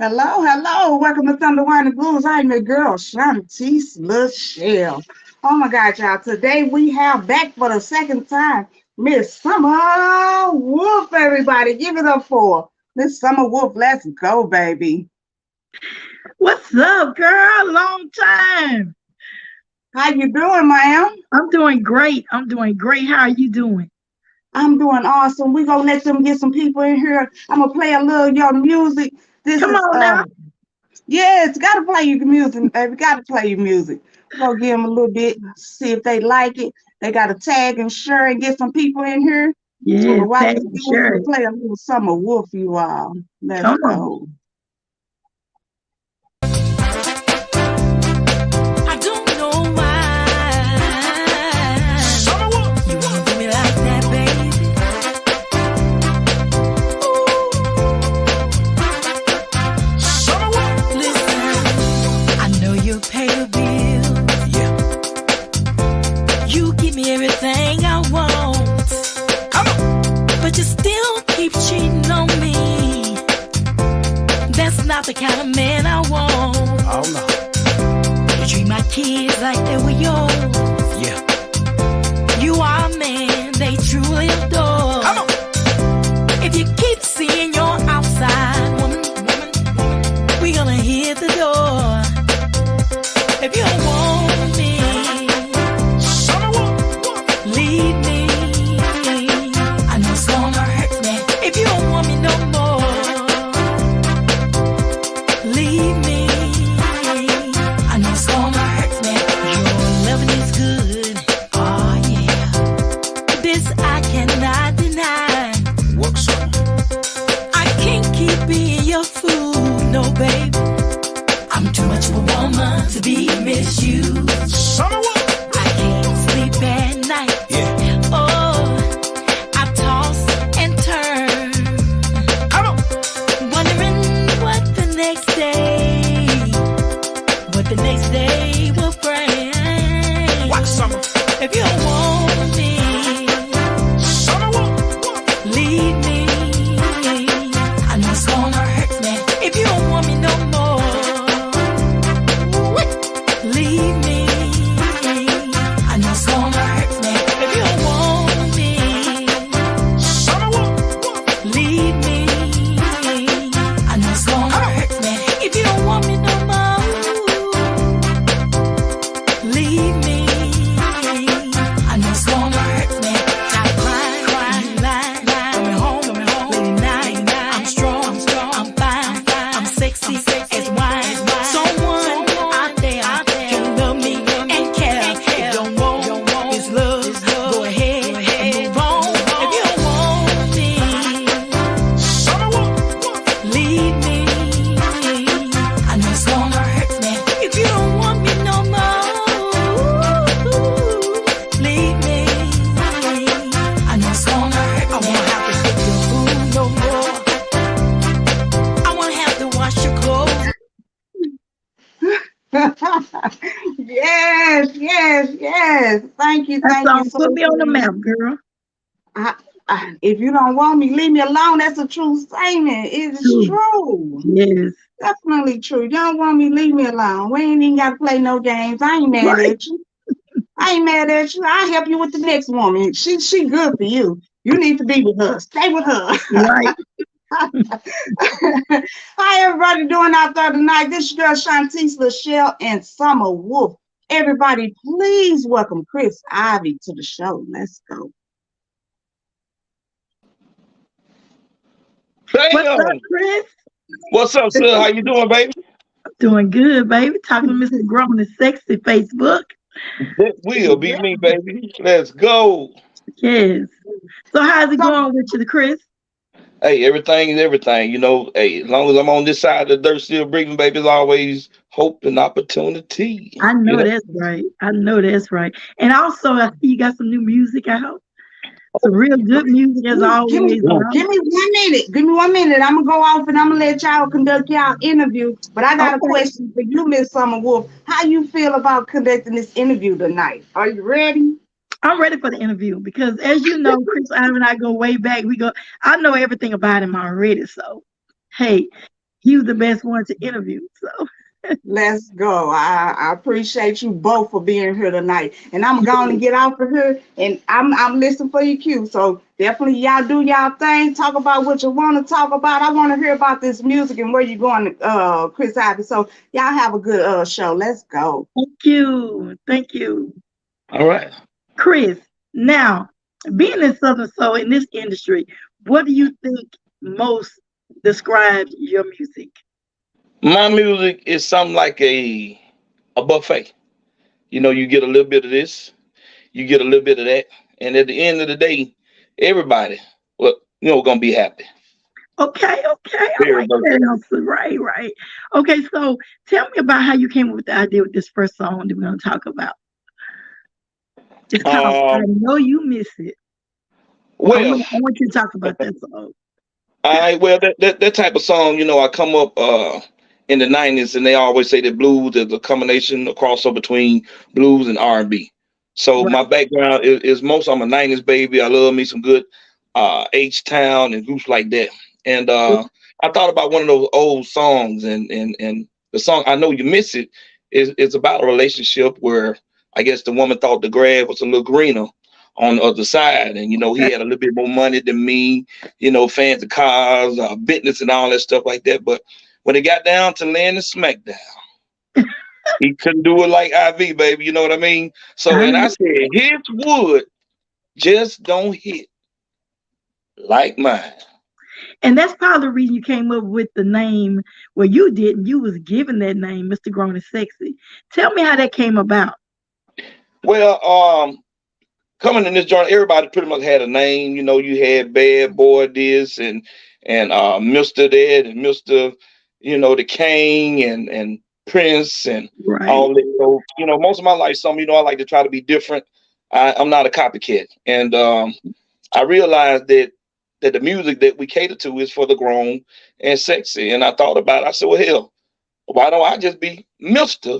Hello, hello. Welcome to Thunder Wine and Blues. I'm your girl, Shantice Lachelle. Oh my God, y'all. Today we have back for the second time Miss Summer Wolf, everybody. Give it up for Miss Summer Wolf. Let's go, baby. What's up, girl? Long time. How you doing, ma'am? I'm doing great. I'm doing great. How are you doing? I'm doing awesome. We're gonna let them get some people in here. I'm gonna play a little your music. This Come is on now. Yes, gotta play your music, baby. Gotta play your music. We're gonna give them a little bit, see if they like it. They gotta tag and share and get some people in here. So Yes, to watch thank us you, do, we're sure. gonna play a little Summer Wolf, you all. Let's Come on. go. I don't know why you wanna do me like that, baby. Listen, I know you pay the bill. Yeah. You give me everything I want. Come on. But you still keep cheating on me. That's not the kind of man I want. Oh no. You treat my kids like they were yours. Yeah. You are a man they truly adore. Come on. If you keep seeing your outside woman, we gonna hit the door. If you don't want me, leave me. I know it's gonna hurt me. If you don't want me no more, leave me. I know it's gonna hurt me. Your loving is good. Oh yeah. This I cannot deny. What's up? I can't keep being your fool, no babe. I'm too much of a woman to be misused. Summer what? I can't sleep at night. Yeah. Oh, I toss and turn, Come on. wondering what the next day will bring. What summer? If you don't want me, Summer what? leave me. I know it's gonna hurt me. If you don't want me no more, leave me. I know it's gonna hurt me. If you don't want me, Summer what? leave me. I know it's gonna hurt me. If you don't want me no more, leave me. I know it's gonna hurt me. Stop crying, lying. Coming home, late night. I'm strong, I'm fine, I'm sexy as wine. Someone out there can love me and care. If you don't want this love, go ahead and move on. If you don't want me, Summer what? leave me. I know it's gonna hurt me. If you don't want me no more, leave me. I know it's gonna hurt me. I won't have to cook your food no more. I won't have to wash your clothes. Yes. Thank you That song so put me on the much. map, girl. If you don't want me, leave me alone. That's a true statement. It is True. true. Yes. Definitely true. You don't want me, leave me alone. We ain't even got to play no games. I ain't mad Right. at you. I'll help you with the next woman. She good for you. You need to be with her. Stay with her. Right. Hi, everybody doing out there tonight. This is your girl Shantice Lachelle and Summer Wolf. Everybody, please welcome Chris Ivy to the show. Let's go. What's up, Damn. Chris? What's up, sir? How you doing, baby? Doing good, baby. Talking to Mr. Grown and Sexy Facebook. That will be me, baby. Let's go. Yes. So how's it So, going with you, Chris? Hey, everything is everything. You know, hey, as long as I'm on this side of the dirt still breathing, baby, there's always hope and opportunity. I You know know? that's right. I know that's right. And also, I see you got some new music out. Some real good music as give me always. Yeah. give me 1 minute. Give me 1 minute. I'm gonna go off and I'm gonna let y'all conduct y'all interview. But I got a Okay. question for you, Miss Summer Wolf. How you feel about conducting this interview tonight? Are you ready? I'm ready for the interview because, as you know, Chris Ivan and I go way back. I know everything about him already. So, hey, he was the best one to interview. So Let's go. I appreciate you both for being here tonight. And I'm going to get off of here and I'm listening for your cue. So definitely y'all do y'all thing. Talk about what you want to talk about. I want to hear about this music and where you're going, Chris Ivy. So y'all have a good show. Let's go. thank you. Thank you. All right. Chris, now being in Southern Soul in this industry, what do you think most describes your music? My music is something like a buffet. You get a little bit of this, you get a little bit of that, and at the end of the day, everybody, well, gonna be happy. Okay, okay, I Very like that answer. Right, right. Okay, so tell me about how you came up with the idea with this first song that we're gonna talk about. It's called "I Um, Know You Miss It." well, I want you to talk about that song. that type of song, I come up in the '90s, and they always say that blues is a combination, a crossover between blues and R&B. So Right. my background is most. I'm a '90s baby. I love me some good H Town and groups like that. And I thought about one of those old songs, and the song "I Know You Miss It" is about a relationship where I guess the woman thought the grass was a little greener on the other side, and he had a little bit more money than me, fancy cars, business, and all that stuff like that. But when it got down to laying the smackdown, he couldn't do it like IV, baby. You know what I mean? So, I and I know. said, his wood just don't hit like mine. And that's part of the reason you came up with the name. Well, you didn't. You was given that name, Mr. Grown and Sexy. Tell me how that came about. Well, coming in this joint, everybody pretty much had a name. You had Bad Boy this and Mister that and Mister, the King and Prince and Right. all that. So most of my life, I like to try to be different. I'm not a copycat, and I realized that the music that we cater to is for the grown and sexy. And I thought about it. I said, well, hell, why don't I just be Mister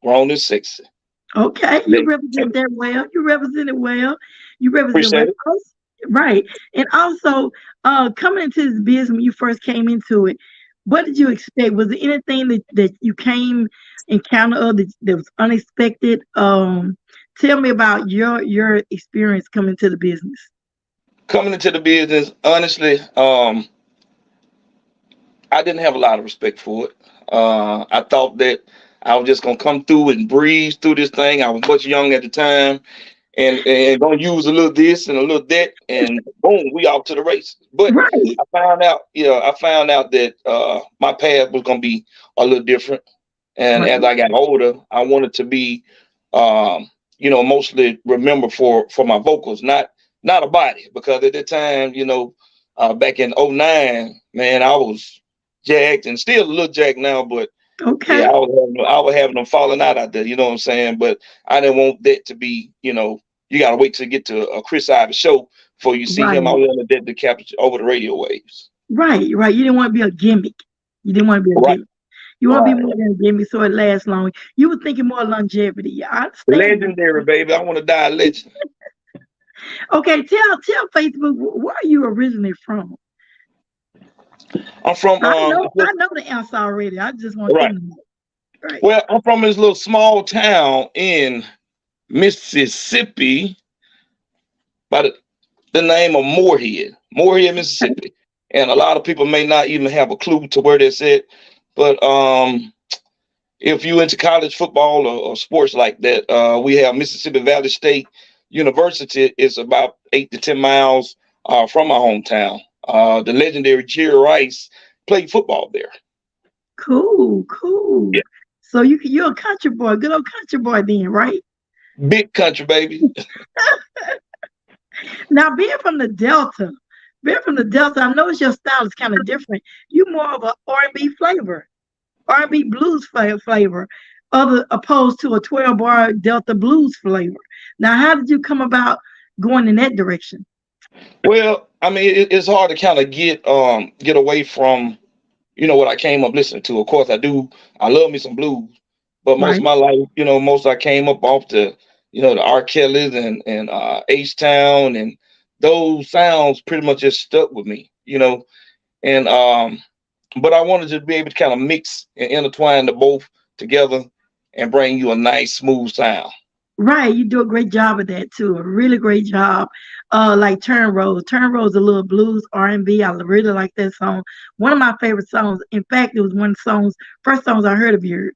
Grown and Sexy? Okay, you They represent that well. You represent it well. You represent well. appreciate it. Right. And also, coming into this business when you first came into it, what did you expect? Was there anything that you came encounter that was unexpected? Tell me about your experience coming to the business. Coming into the business, honestly, I didn't have a lot of respect for it. I thought that I was just gonna come through and breeze through this thing. I was much young at the time, and gonna use a little this and a little that, and boom, we off to the races. But Right. I found out that my path was gonna be a little different. And Right. as I got older, I wanted to be, mostly remembered for my vocals, not a body, because at the time, back in '09, man, I was jacked and still a little jacked now, but yeah, Okay. I was having them falling out there, you know what I'm saying? But I didn't want that to be, you gotta wait till you get to a Chris Ivy show before you see him. I Right. wanted that to capture over the radio waves. Right. Right. You didn't want to be a gimmick. You didn't want to be a Right, gimmick. You want to be right. more than a gimmick so it lasts long. You were thinking more longevity. Yeah, I understand that. Legendary, baby. I want to die a legend. Okay, tell Facebook where are you originally from? I'm from I know the answer already. I just want right. them to know. Right. Well, I'm from this little small town in Mississippi by the name of Moorhead, Mississippi. And a lot of people may not even have a clue to where that's at. But if you into college football or sports like that, we have Mississippi Valley State University is about 8 to 10 miles from my hometown. The legendary Jerry Rice played football there. Cool, cool. Yeah, So you're a country boy, good old country boy then, right? big country, baby. Now being from the Delta, I notice your style is kind of different. You more of a R&B flavor, R&B blues flavor, other opposed to a 12-bar Delta blues flavor. Now, how did you come about going in that direction? Well, I mean, it's hard to kind of get away from what I came up listening to. Of course, I do. I love me some blues, but most of Right, my life, most I came up off the R. Kellys and H Town, and those sounds pretty much just stuck with me. And but I wanted to be able to kind of mix and intertwine the both together and bring you a nice smooth sound. Right, you do a great job of that too. A really great job. Like Turn Rose. Turn Rose, a little blues R&B. I really like that song. One of my favorite songs. In fact, it was one of the songs, first songs I heard of yours,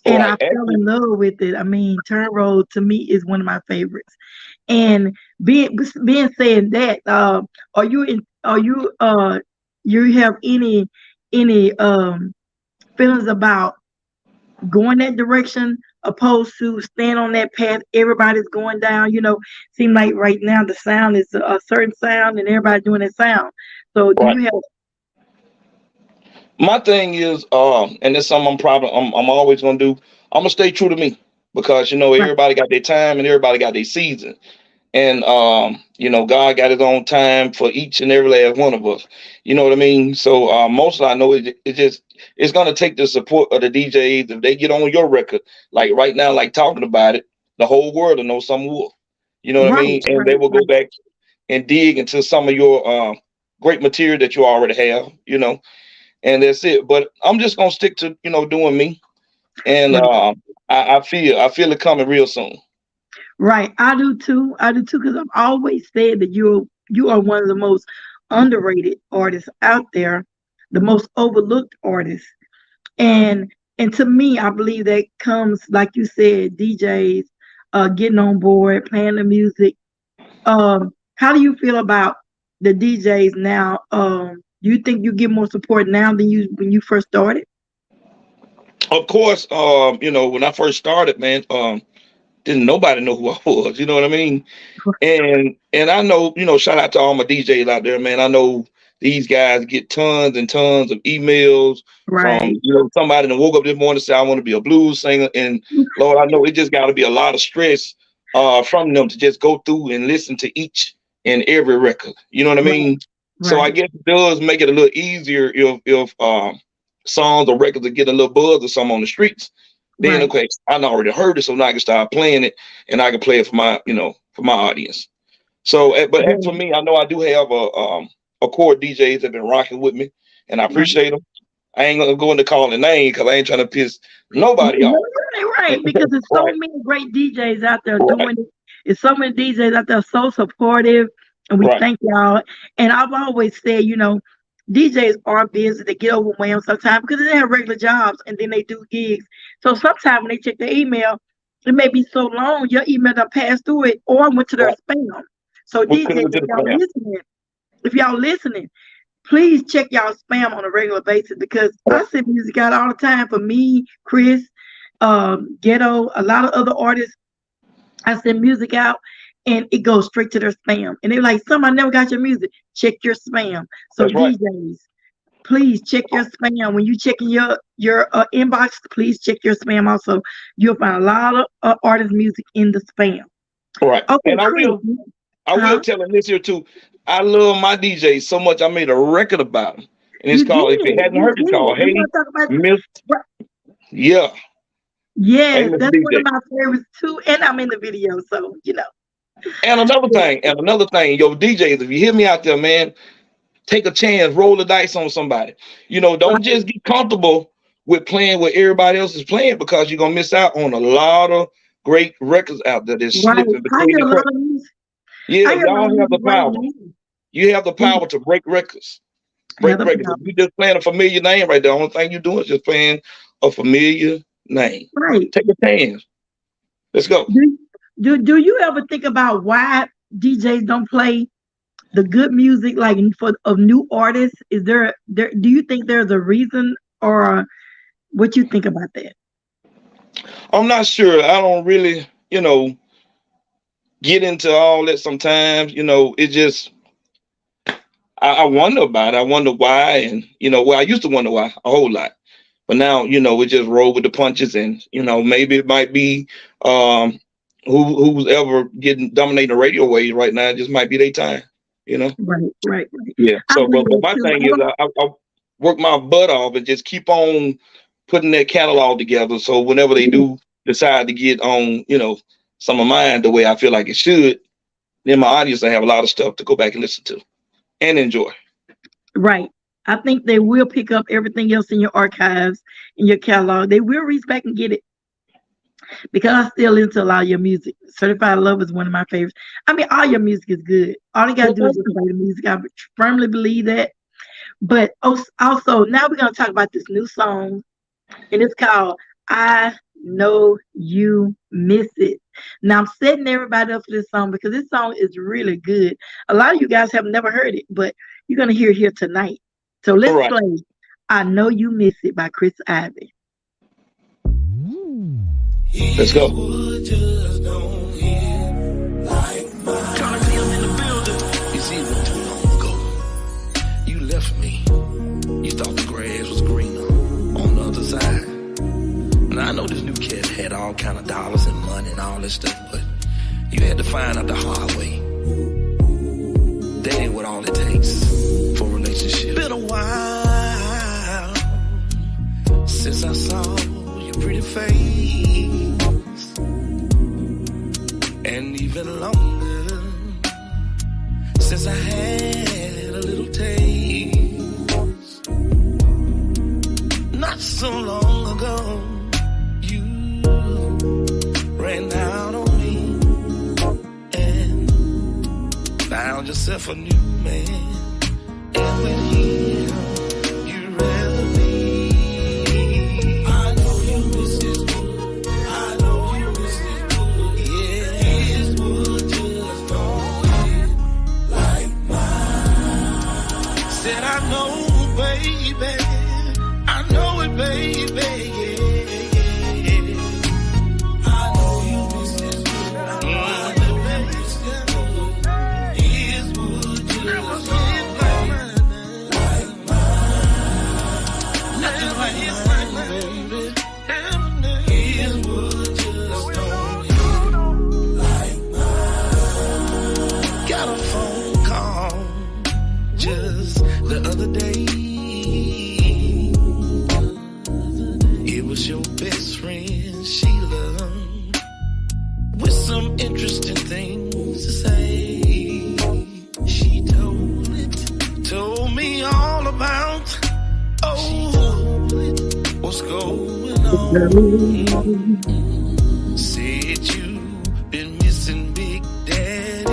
and I Right. fell Actually, in love with it. I mean, Turn Rose to me is one of my favorites. And being said that, are you in? Are you have any feelings about going that direction opposed to staying on that path everybody's going down? Seem like right now the sound is a certain sound and everybody doing that sound. So do right. you have? My thing is, and that's something I'm always gonna do. I'm gonna stay true to me because Right, everybody got their time and everybody got their season. And God got his own time for each and every last one of us. You know what I mean? So mostly I know it's gonna take the support of the DJs if they get on your record, like right now, like talking about it, the whole world will know some Wolf. You know what I right, mean? And they right, will go right, back and dig into some of your great material that you already have, and that's it. But I'm just gonna stick to doing me, and right. I feel it coming real soon. Right. I do too. I do too because I've always said that you are one of the most underrated artists out there, the most overlooked artists. And to me, I believe that comes, like you said, DJs getting on board, playing the music. How do you feel about the DJs now? Do you think you get more support now than you when you first started? Of course, when I first started, man, didn't nobody know who I was. You know what I mean? And I know, shout out to all my DJs out there, man. I know these guys get tons and tons of emails from Right. somebody that woke up this morning and say I want to be a blues singer, and Lord, I know it just got to be a lot of stress from them to just go through and listen to each and every record. You know what I Right. mean? So I Right. guess it does make it a little easier if songs or records are getting a little buzz or something on the streets. Then Right. okay, I already heard it, so now I can start playing it, and I can play it for my audience. So, but as for Right. me, I know I do have a core DJs that been rocking with me, and I Right. appreciate them. I ain't gonna go into calling name because I ain't trying to piss nobody No, off. right, because there's so Right, many great DJs out there right, doing it. There's so many DJs out there so supportive, and we right. thank y'all. And I've always said, DJs are busy. They get overwhelmed sometimes because they have regular jobs and then they do gigs. So sometimes when they check their email, it may be so long your email done passed through it or went to their Right. spam. So We couldn't DJs, go to the plan. if y'all listening, please check y'all spam on a regular basis because I Right, send music out all the time for me, Chris, Ghetto, a lot of other artists. I send music out and it goes straight to their spam. And they're like, somebody never got your music. Check your spam. So that's right. DJs, please check your spam. When you checking your inbox, please check your spam also. You'll find a lot of artist music in the spam. Right. Okay, And I Chris, will I will huh? tell them this here too. I love my DJs so much I made a record about them. And it's You called, if you did. hadn't You heard, it's did. called We Hey want to talk about Miss Yeah. Hey yes, Miss that's one of DJ. my favorites too. And I'm in the video, so And another thing, yo, DJs, if you hear me out there, man, take a chance, roll the dice on somebody. Don't Right, just get comfortable with playing what everybody else is playing because you're gonna miss out on a lot of great records out there that's right. slipping I between hear the a lot cracks. of music. Yeah, I hear a lot of y'all have music the right power. now. You have the Yeah, power to break records. I hear Break the records. If power. you just playing a familiar name right there, the only thing you're doing is just playing a familiar name. Right. Take a chance. Let's go. Do you ever think about why DJs don't play the good music like for of new artists? Is there do you think there's a reason or what you think about that? I'm not sure. I don't really, get into all that sometimes. It just I wonder about it. I wonder why, and well, I used to wonder why a whole lot, but now we just roll with the punches, and maybe it might be um who's ever getting dominating the radio waves right now. It just might be their time. You know. Right, right, right. Yeah. I So, believe but that my too. thing is, I work my butt off and just keep on putting that catalog together. So whenever they do decide to get on, some of mine the way I feel like it should, then my audience will have a lot of stuff to go back and listen to and enjoy. Right. I think they will pick up everything else in your archives, in your catalog. They will reach back and get it because I still listen to a lot of your music. Certified Love is one of my favorites. I mean, all your music is good. All you gotta do is just play the music. I firmly believe that. But also, now we're gonna talk about this new song, and it's called "I Know You Miss It." Now I'm setting everybody up for this song because this song is really good. A lot of you guys have never heard it, but you're gonna hear it here tonight. So All let's right, play "I Know You Miss It" by Chris Ivy. let's go. You see, what too long ago, you left me. You thought the grass was greener on the other side. And I know this new kid had all kind of dollars and money and all this stuff, but you had to find out the hard way. That ain't what all it takes for a relationship. Been a while since I saw your pretty face, and even longer since I had a little taste. Not so long ago, you ran out on me and found yourself a new man. And with him, you'd rather be. I know you miss his wood. I know you miss his wood. Yeah, his wood just don't hit like mine. Said I know, baby. I know it, baby. Yeah, yeah. I know you miss his wood. I know you miss his wood. His wood just don't hit like mine. Nothing like his mine, baby. His wood just don't hit like mine. Got a phone call just the other day. It was your best friend Sheila with some interesting things to say. She told me all about what's going on. Said you've been missing Big Daddy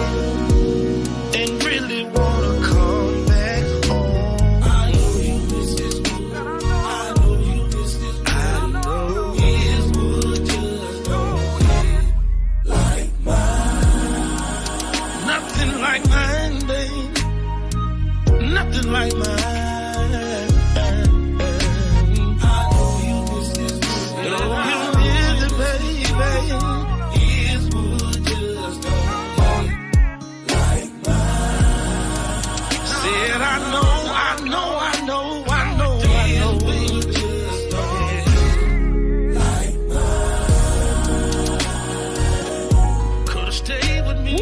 and really wanna come back home. I know you miss his wood. I know you miss his wood. I know his wood just don't hit like mine. Nothing like mine, babe. Nothing like mine. I know you miss his wood. Know you miss it, baby. His wood just don't hit like mine. Said I know. His wood just don't hit like mine. Could've stayed with me.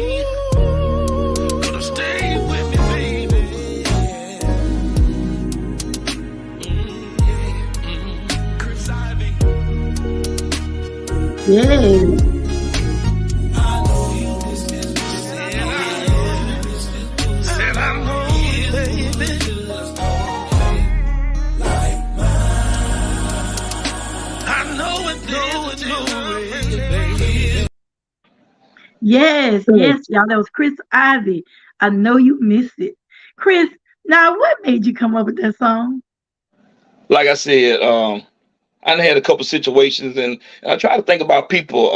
Could've stayed with me, baby. Chris Ivy. Yes. I know you miss his wood. Said I know, baby. Just don't hit like mine. I know it, baby. Yes, y'all. That was Chris Ivy. I know you missed it. Chris, now what made you come up with that song? Like I said, I done had a couple situations, and I try to think about people,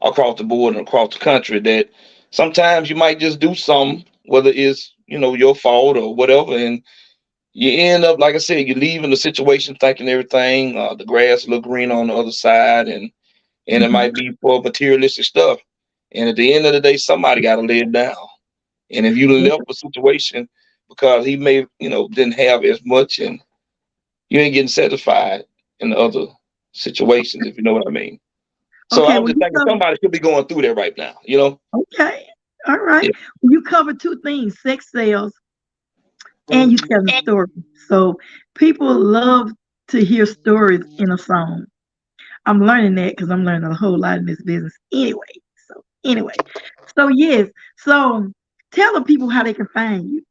across the board and across the country that sometimes you might just do something, whether it's, your fault or whatever, and you end up, like I said, you leave in the situation thinking everything, the grass look green on the other side, and it Mhm. might be for materialistic stuff. And at the end of the day, somebody got to lay it down. And if you left a situation because he may, didn't have as much, and you ain't getting satisfied in the other situations, if you know what I mean. So I Okay, was well just you thinking covered. somebody should be going through that right now. Okay, all right. Yeah. Well, you covered two things: sex sales and you telling stories. So people love to hear stories in a song. I'm learning that because I'm learning a whole lot in this business anyway. Anyway, so yes, so tell the people how they can find you.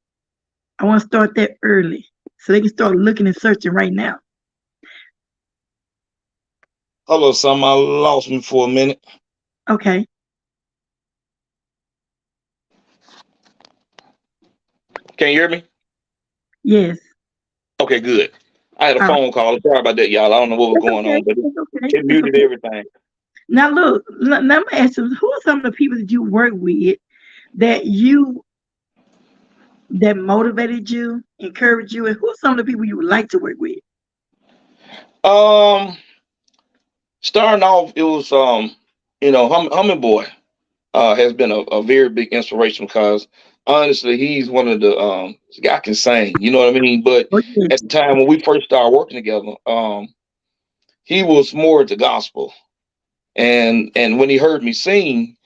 I want to start that early so they can start looking and searching right now. Hello, some I lost me for a minute. Okay. Can you hear me? Yes. Okay, good. I had a All right. phone call. Sorry about that, y'all. I don't know what was That's going okay. on, but That's okay. it That's muted okay. everything. Now look, now I'm gonna ask you, who are some of the people that you work with that you that motivated you, encouraged you, and who are some of the people you would like to work with? Um, Starting off, it was Humming Boy has been a very big inspiration because honestly, he's one of the this guy can sing, you know what I mean? But Oh, yes. at the time when we first started working together, he was more into gospel. And when he heard me sing,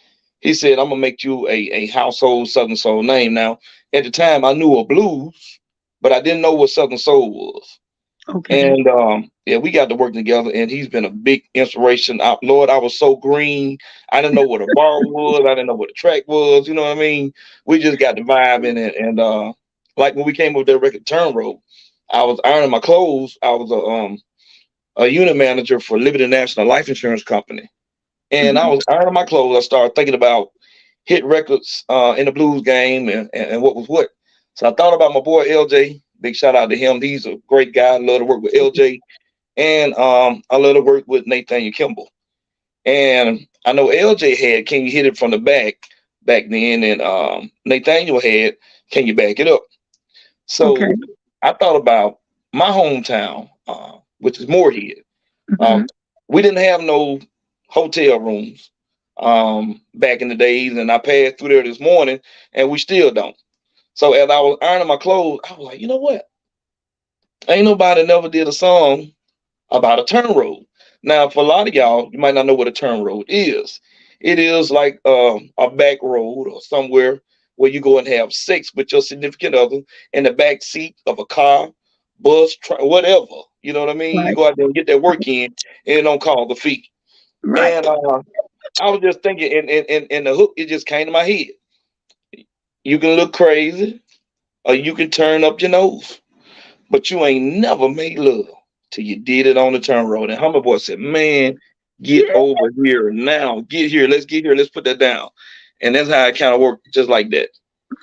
he said, "I'm gonna make you a household Southern Soul name." Now, at the time, I knew a blues, but I didn't know what Southern Soul was. Okay. And yeah, we got to work together, and he's been a big inspiration. Lord, I was so green. I didn't know what a bar was. I didn't know what a track was. You know what I mean? We just got the vibe in it. And like when we came up with that record Turn Road, I was ironing my clothes. I was a unit manager for Liberty National Life Insurance Company, and I Mhm. was ironing my clothes. I started thinking about hit records in the blues game and what was what. So I thought about my boy LJ. Big shout out to him. He's a great guy. I love to work with LJ. And I love to work with Nathaniel Kimball. And I know LJ had Can You Hit It From the back then, and Nathaniel had Can You Back It Up. Okay. So I thought about my hometown, which is Moorhead. Hmm. Um, we didn't have no hotel rooms back in the days, and I passed through there this morning, and we still don't. So as I was ironing my clothes, I was like, you know what? Ain't nobody never did a song about a turn road. Now, for a lot of y'all, you might not know what a turn road is. It is like a back road or somewhere where you go and have sex with your significant other in the back seat of a car, bus, whatever. You know what I mean? You Right. go out there and get that work in, and it don't call the fee. Right. And I was just thinking, and the hook, it just came to my head. You can look crazy, or you can turn up your nose, but you ain't never made love till you did it on the turn road. And Hummer Boy said, "Man, get Yeah. over here now. Get here. Let's get here. Let's put that down." And that's how it kind of worked, just like that.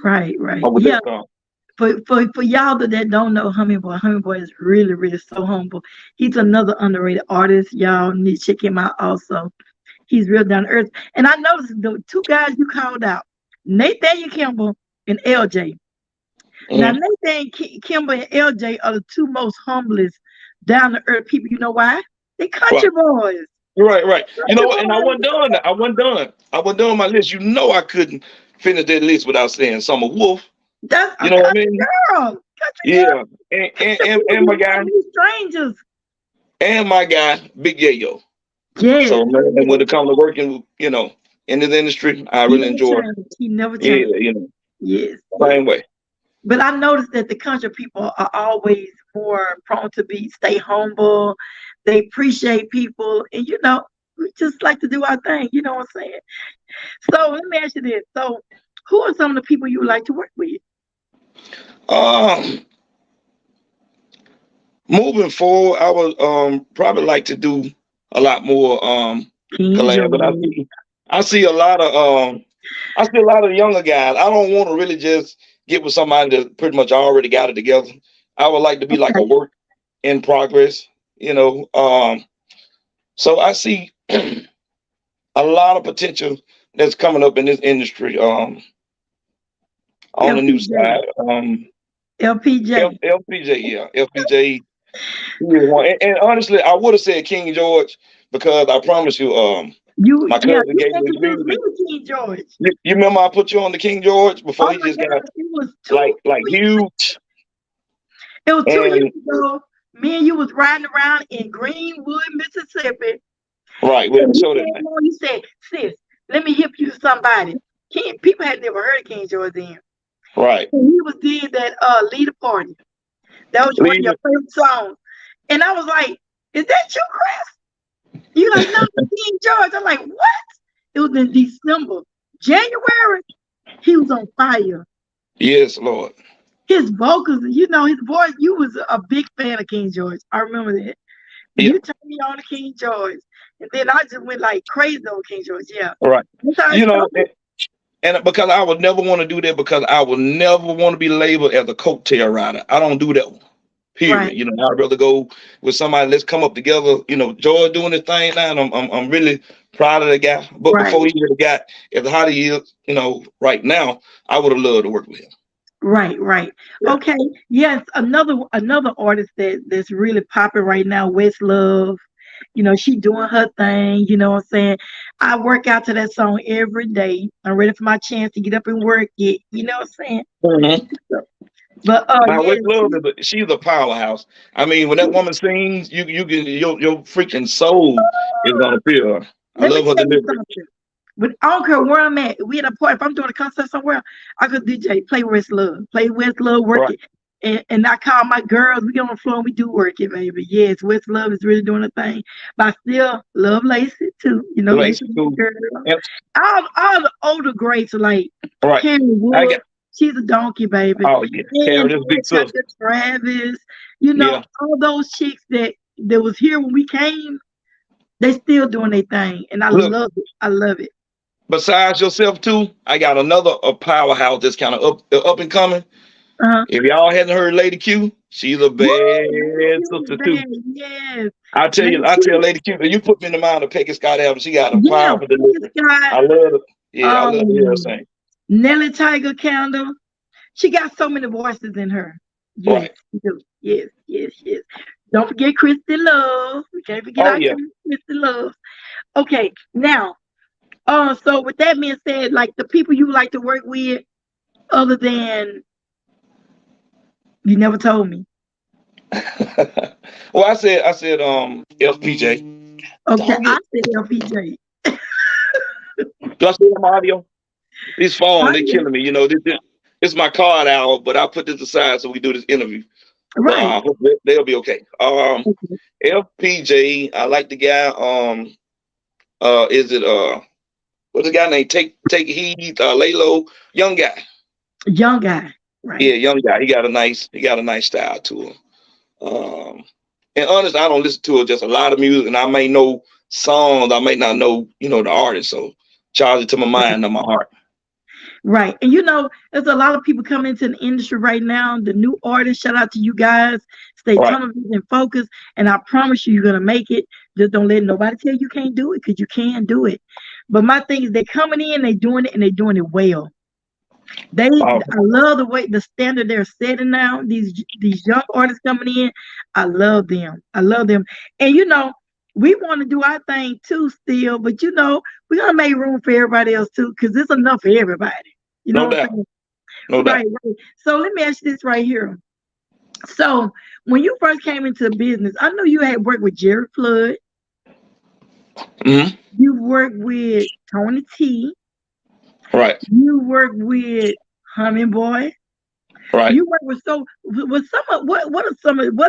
Right. Right. With Yeah. that song. For y'all that don't know Hummingbird, Boy is really, really so humble. He's another underrated artist. Y'all need to check him out also. He's real down to earth. And I noticed the two guys you called out, Nathaniel Kimball and LJ. Now, Mhm. Kimball and LJ are the two most humblest, down to earth people. You know why? They country Right, boys. right. You Country know what? And I wasn't boys. done. I wasn't done. I wasn't done my list. You know, I couldn't finish that list without saying Summer Wolf. That's You a know what I country mean? girl. Country girl. Yeah. And and The and, people and you my want guy, to be strangers. Big Yayo. Yes. So man, when it comes to working, in this industry, I He really never enjoy. changed. He never Yeah, changed. you Yes, yes. same way. But I noticed that the country people are always more prone to stay humble. They appreciate people, and we just like to do our thing. You know what I'm saying? So let me ask you this: so, who are some of the people you would like to work with? Um, Moving forward, I would probably like to do a lot more King collab, but George. I see a lot of I see a lot of the younger guys. I don't want to really just get with somebody that pretty much already got it together. I would like to be like a Okay, work in progress, you know. So I see a lot of potential that's coming up in this industry on the new LPJ, side. LPJ. LPJ, yeah, LPJ. He is one. And honestly, I would have said King George because I promise you, my Yeah, cousin you gave me his introduced me music. to King George. You remember I put you on the King George before Oh he my just got gosh, it was like huge. it was 2 years And ago. Me and you was riding around in Greenwood, Mississippi. right, we had And to he show that came thing. on, he said, sis, let me hip you to somebody. People had never heard of King George then. Right. And he was did that lead a party. That was one of your Leader. favorite songs. And I was like, is that you, Chris? You like, no, King George. I'm like, what? It was in December. January, he was on fire. Yes, Lord. his vocals, his voice. You was a big fan of King George. I remember that. Yeah. You turned me on to King George, and then I just went like crazy over King George. Yeah, Right. that's how it You know, started. and because I would never want to do that, because I would never want to be labeled as a coattail rider. I don't do that one. Period. Right. You know, I'd rather go with somebody. Let's come up together. You know, George doing his thing now, and I'm really proud of the guy. But Right. before he really got as hot as he is, you know, right now, I would have loved to work with him. Right. Yeah. Okay. Yes, another artist that's really popping right now, Westlove. She doing her thing. You know what I'm saying? I work out to that song every day. I'm ready for my chance to get up and work it. You know what I'm saying? Mm-hmm. But Now, yeah, Westlove she's a powerhouse. I mean, when that woman sings, you can your freaking soul is gonna feel her. I let me love her tell you delivery. something. But I don't care where I'm at. We at a party. If I'm doing a concert somewhere, I could DJ, play Westlove, work Right. it. And I call my girls. We get on the floor and we do work it, baby. Yes, Westlove is really doing a thing. But I still love Lacey too. Lacey Lacey too. girl. Yep. All the older greats like Right. Carrie I Wood. got. She's a donkey, baby. Oh yeah. And Carrie, this big sister. Travis. Yeah. All those chicks that was here when we came, they still doing their thing. And I Look, love it. I love it. besides yourself too, I got another powerhouse that's kind of up and coming. Uh-huh. If y'all hadn't heard Lady Q, she's a bad sister too. Yes. I tell Lady Q, you put me in the mind of Peggy Scott album. She got a Yeah, powerful delivery. Scott, I love it. Yeah, I love to hear her sing. Nelly Tiger Candle. She got so many voices in her. Yes, Right. she do. Yes. Don't forget Christy Love. We can't forget our Christy Love. Okay, now, so with that being said, like the people you like to work with, other than you never told me. Well, I said, LPJ. Okay, I said LPJ. Do I say my audio? These phones, they killing me. You know, this is my card hour, but I'll put this aside so we do this interview. Right. But, they'll be okay. LPJ, I like the guy. Is it what's the guy named Take Heed, Lay Low, young guy. Young guy. Right. Yeah, young guy. He got a nice style to him. And honest, I don't listen to it, just a lot of music, and I may know songs, I may not know, the artist. So charge it to my mind and my heart. Right. And there's a lot of people coming into the industry right now. The new artists, shout out to you guys. Stay tunnel vision focused. And I promise you're gonna make it. Just don't let nobody tell you can't do it, because you can do it. But my thing is, they're coming in, they're doing it, and they're doing it well. I love the way the standard they're setting now. These young artists coming in, I love them. And we want to do our thing too still, but we're gonna make room for everybody else too, because there's enough for everybody. No doubt. No doubt. Right. So let me ask you this right here. So when you first came into the business, I know you had worked with Jerry Flood. Mm-hmm. You worked with Tony T. Right. You worked with Humming Boy. Right. You worked with what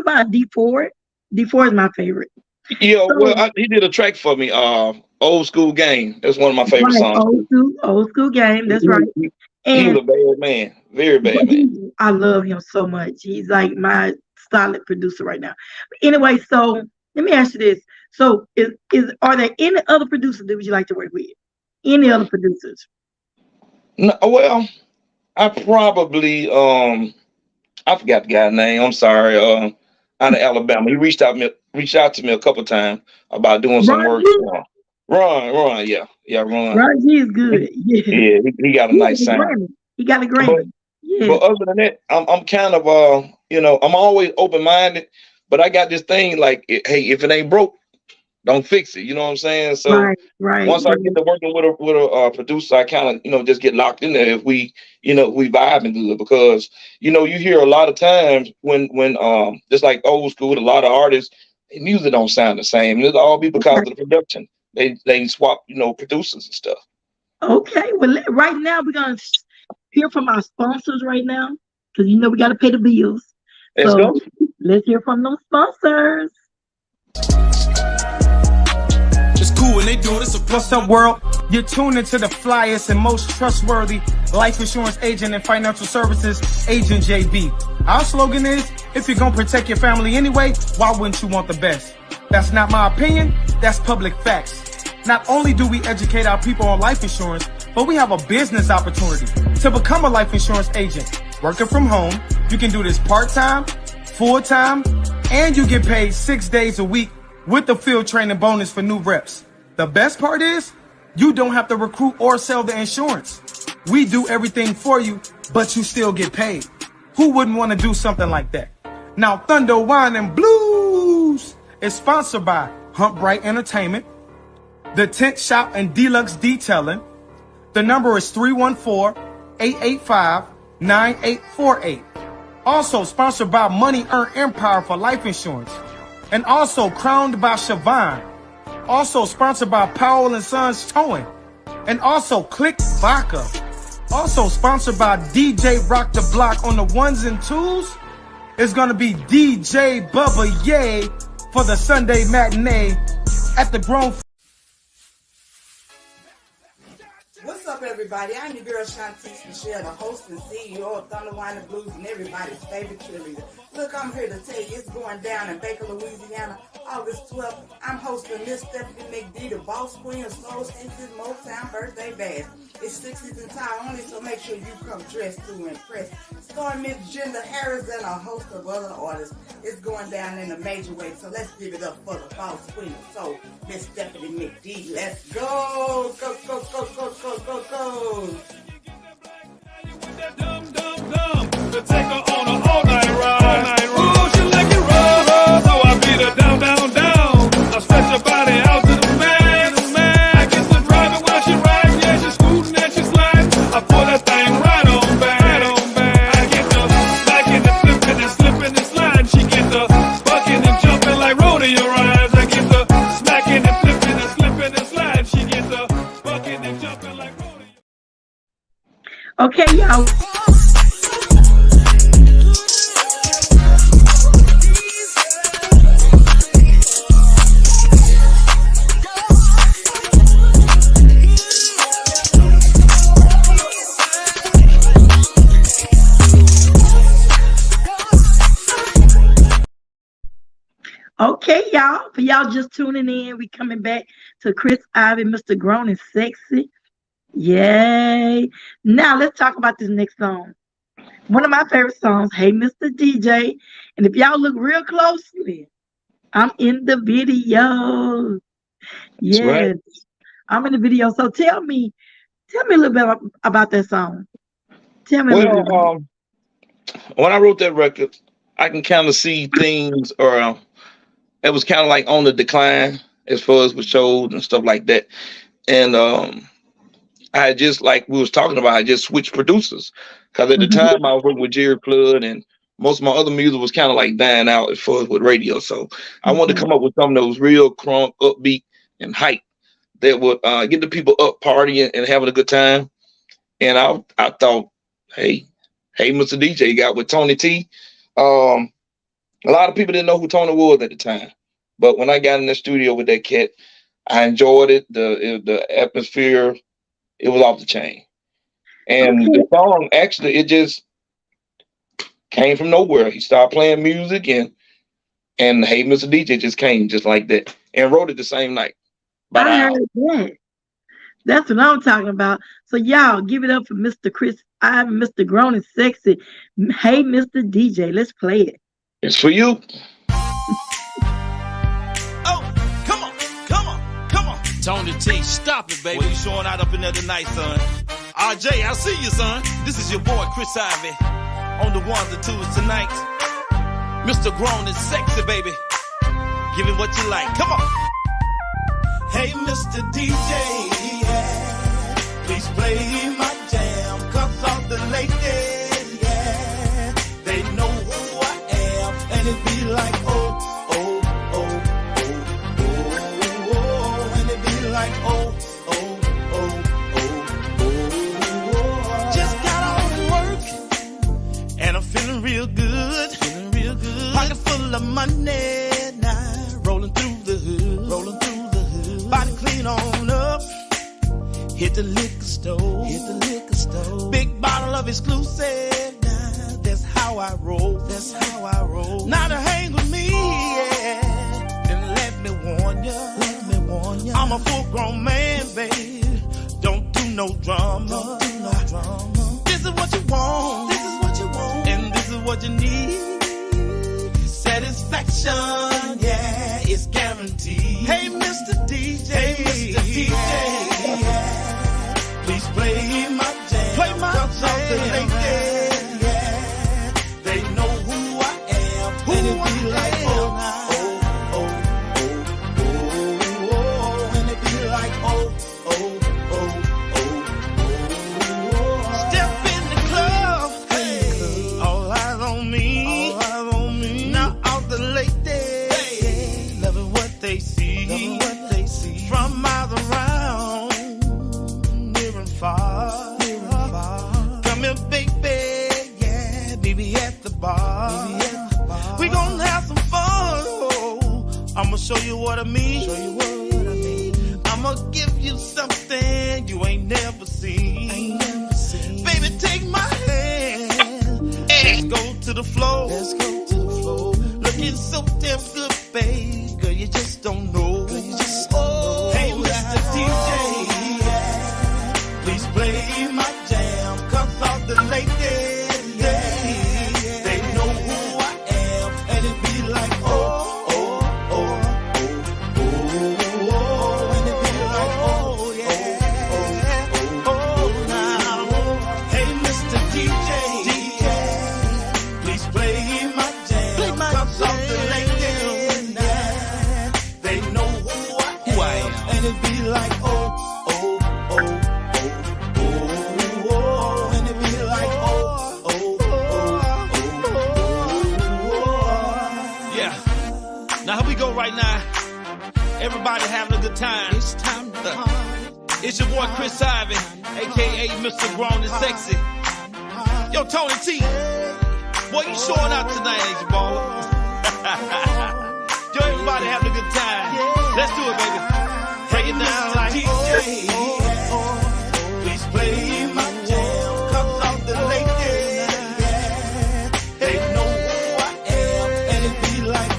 about D4? D4 is my favorite. Yeah, he did a track for me. Old School Game. That's one of my favorite songs. Old school Game. That's right. He's a bad man. Very bad man. I love him so much. He's like my solid producer right now. But anyway, so let me ask you this. So are there any other producers that would you like to work with? Any other producers? No, well, I probably I forgot the guy's name. I'm sorry. Out of Alabama. He reached out to me a couple times about doing some work. Ron, yeah, Ron. Ron G is good. Yeah, he got a nice sound. He got a Grammy. But other than that, I'm kind of I'm always open-minded, but I got this thing like, hey, if it ain't broke, don't fix it. You know what I'm saying? So once I get to working with a producer, I kind of just get locked in there if we we vibing good, because you hear a lot of times when just like old school, a lot of artists, their music don't sound the same. It'll all be because of the production. They swap producers and stuff. Okay, well right now we're gonna hear from our sponsors right now, because we got to pay the bills. Let's go. Let's hear from those sponsors. It's cool when they do this. What's up, world? You're tuned into the flyest and most trustworthy life insurance agent and financial services agent JB. Our slogan is, if you're gonna protect your family anyway, why wouldn't you want the best? That's not my opinion, that's public facts. Not only do we educate our people on life insurance, but we have a business opportunity to become a life insurance agent. Working from home, you can do this part-time, full-time, and you get paid 6 days a week with the field training bonus for new reps. The best part is, you don't have to recruit or sell the insurance. We do everything for you, but you still get paid. Who wouldn't want to do something like that? Now, Thunda Wine and Blues is sponsored by Hump Bright Entertainment, The Tent Shop and Deluxe Detailing. The number is 314-885-9848. Also sponsored by Money Earned Empire for life insurance. And also crowned by Siobhan. Also sponsored by Powell & Sons Towing. And also Click Vodka. Also sponsored by DJ Rock the Block on the ones and twos. It's going to be DJ Bubba Ye for the Sunday matinee at the Grown. What's up, everybody? I'm your girl, Shantice Michelle, the host and CEO of Thunda Wine and Blues and everybody's favorite cheerleader. Look, I'm here to tell you it's going down in Baker, Louisiana, August 12th. I'm hosting Miss Stephanie McD, the boss queen of Soul Senses Motown Birthday Bash. It's 60s and time only, so make sure you come dressed to impress. Starring Miss Jenda Harris and a host of other artists. It's going down in a major way, so let's give it up for the boss queen of soul, Miss Stephanie McD. Let's go! Go, go, go, go, go, go, go! To take her on a all-night ride. Ooh, she like it raw, so I beat her down, down, down. I stretch her body out to the max. I get to driving while she rides. Yeah, she's scooting and she slides. I pull that thing right on back. I get the slacking and flipping and slipping and sliding. She get the bucking and jumping like rodeo rides. I get the smacking and flipping and slipping and sliding. She get the bucking and jumping like rodeo. Okay, y'all. Okay, y'all. For y'all just tuning in, we coming back to Chris Ivy, Mr. Grown and Sexy. Yay. Now let's talk about this next song. One of my favorite songs, Hey Mr. DJ. And if y'all look real closely, I'm in the video. Yes, right. I'm in the video. So tell me a little bit about that song. Tell me a little bit. Well, when I wrote that record, I can kind of see things, or it was kind of like on the decline as far as with shows and stuff like that. And I just, like we was talking about, I just switched producers. Because at the time I was working with Jerry Flood, and most of my other music was kind of like dying out as far as with radio. So I wanted to come up with something that was real crunk, upbeat, and hype that would get the people up partying and having a good time. And I thought, hey, Mr. DJ, got with Tony T. A lot of people didn't know who Tony was at the time. But when I got in the studio with that cat, I enjoyed it. The atmosphere, it was off the chain. And the song, actually, it just came from nowhere. He started playing music, and Hey Mr. DJ just came just like that, and wrote it the same night. I heard that. That's what I'm talking about. So y'all, give it up for Mr. Chris Ivy, Mr. Grown and Sexy. Hey Mr. DJ, let's play it. It's for you. Come on. Tony T, stop it, baby. Well, you showing out up in there tonight, son. RJ, I see you, son. This is your boy, Chris Ivy, on the ones and twos tonight. Mr. Grown and Sexy, baby. Give him what you like. Come on. Hey, Mr. DJ, yeah, please play my jam, 'cause all the ladies, yeah, they know who I am, and it be like, oh, and it be like, oh. Just got off work, and I'm feeling real good, pocket full of money, now rolling through the hood, body clean on up. Hit the liquor store. Big love exclusive. Nah, that's how I roll. That's how I roll. Now to hang with me, yeah. Then let me warn ya. Let me warn ya. I'm a full-grown man, babe. Don't do no drama. Don't do no drama. This is what you want. This is what you want. And this is what you need. Satisfaction, yeah, it's guaranteed. Hey, Mr. DJ. Hey, Mr. DJ. Yeah. Please play my jam. Play my jam. Yeah. They know who I am. Who and it be like, and it be like, step in the club. Hey. All eyes on me. All eyes on me. Now all the ladies. Hey. Loving what they see. Loving what they see. From miles around. Near and far. Near and far. Come here, baby. Yeah. Baby at the bar. Baby at the bar. We gonna have some fun. Oh. I'ma show you what I mean. Show you what I mean. I'ma give you something you ain't never seen. Ain't never seen. Baby, take my hand. Let's go to the floor. Let's go to the floor. Looking so damn good, babe. Girl, you just don't know. Girl, you just don't know. Hey, Mr. DJ. Yeah. Please play my jam. 'Cause all the ladies, yeah, they know who I am. And it be like, and it be like, now. Hey, Mr. DJ, please play my jam. 'Cause all the ladies, yeah, they know who I am. And it be like, and it be like, yeah. Now here we go right now. Everybody having a good time. It's time to party. It's your boy Chris Ivy, aka Mr. Grown and Sexy. Yo, Tony T. Boy, you showing out tonight, ain't you, boy? Yo, everybody having a good time. Let's do it, baby. Break it down like DJ. Please play my jam. 'Cause all the ladies, yeah, they know who I am. And it be like,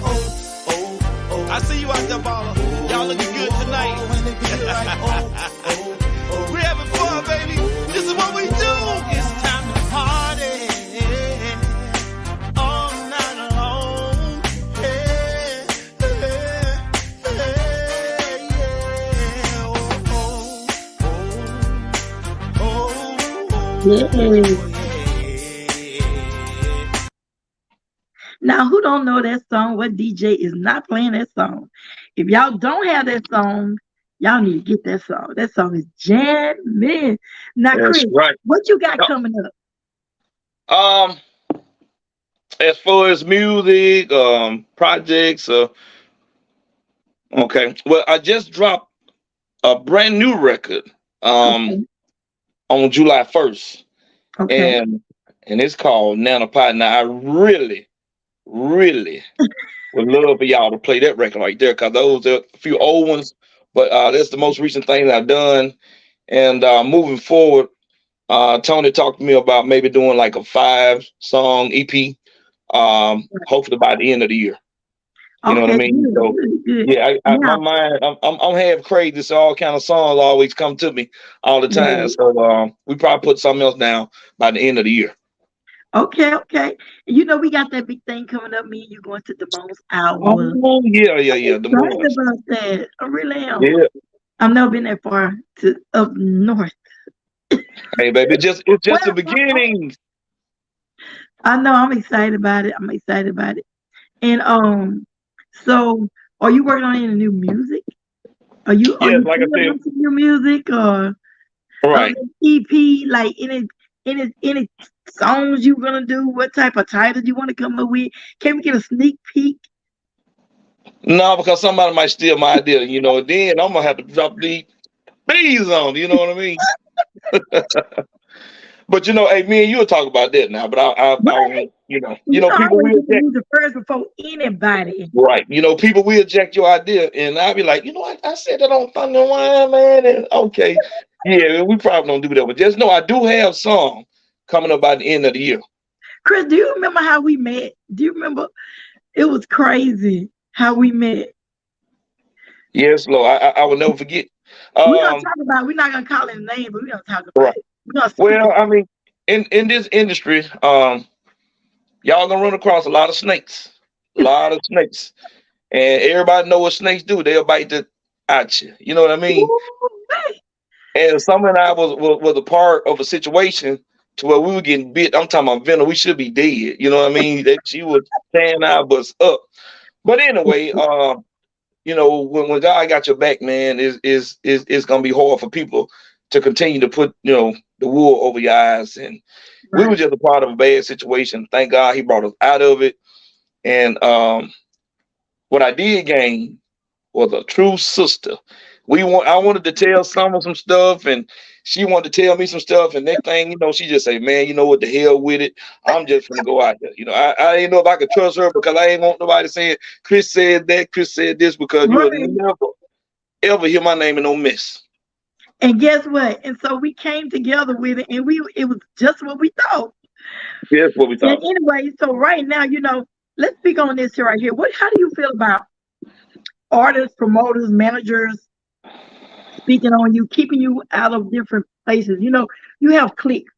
I see you out there, baller. Y'all looking good tonight. We're having fun, baby. This is what we do. It's time to party all night long. Hey, hey, hey, yeah. Yeah. Now, who don't know that song? What DJ is not playing that song? If y'all don't have that song, y'all need to get that song. That song is jamming. Now, That's Chris, right. what you got coming up? As far as music, projects, okay. Well, I just dropped a brand new record, Okay. on July 1st, Okay. and it's called Nana Pie. Now, I really would love for y'all to play that record right there, because those are a few old ones, but that's the most recent thing that I've done. And moving forward, Tony talked to me about maybe doing like a 5-song EP, hopefully by the end of the year. You know what I Okay, mean? good, So really good. yeah, my Now, mind, I'm half crazy, so all kind of songs always come to me all the time. right. So we probably put something else down by the end of the year. Okay, okay. You know, we got that big thing coming up. Me and you going to the Bones Hour. Oh yeah, I'm the excited ones. about that. I really am. Yeah. I've never been that far to up north. Hey baby, it's just the Well, beginning. I know I'm excited about it. I'm excited about it. And so are you working on any new music? Are you Yes, like I still said, on some new music or right. EP? Like any songs you gonna do? What type of titles you want to come up with? Can we get a sneak peek? No, because somebody might steal my idea, then I'm gonna have to drop the bees on, you know what I mean? But hey, me and you'll talk about that now. But I Right. people I will always do the reject, music first before anybody. right? People will reject your idea, and I'll be like, I said that on Thunder Wine, man. And okay, yeah, we probably don't do that, but just know I do have some coming up by the end of the year. Chris, do you remember how we met? Do you remember? It was crazy how we met. Yes, Lord, I will never forget. We're gonna Um, talk about. We're not gonna call it a name, but we're gonna talk about right. it. We're gonna speak Well, about I mean, in this industry, y'all gonna run across a lot of snakes, a lot of snakes, and everybody know what snakes do. They'll bite the at you. You know what I it. mean? Woo-wee. And Summer and I was a part of a situation to where we were getting bit. I'm talking about venom. We should be dead. You know what I mean? That she was tearing our butts up. But anyway, you know, when God got your back, man, is gonna be hard for people to continue to put, you know, the wool over your eyes. And we were Right. just a part of a bad situation. Thank God he brought us out of it. And what I did gain was a true sister. I wanted to tell Summer some stuff, and she wanted to tell me some stuff. And that thing, you know, she just say, "Man, you know what? The hell with it. I'm just gonna go out there." You know, I didn't know if I could trust her because I ain't want nobody saying Chris said that, Chris said this, because you would Right. never ever hear my name in no mess. And guess what? And so we came together with it, and it was just what we thought. That's what we And thought. anyway, so right now, let's speak on this here right here. How do you feel about artists, promoters, managers speaking on you, keeping you out of different places? You have cliques,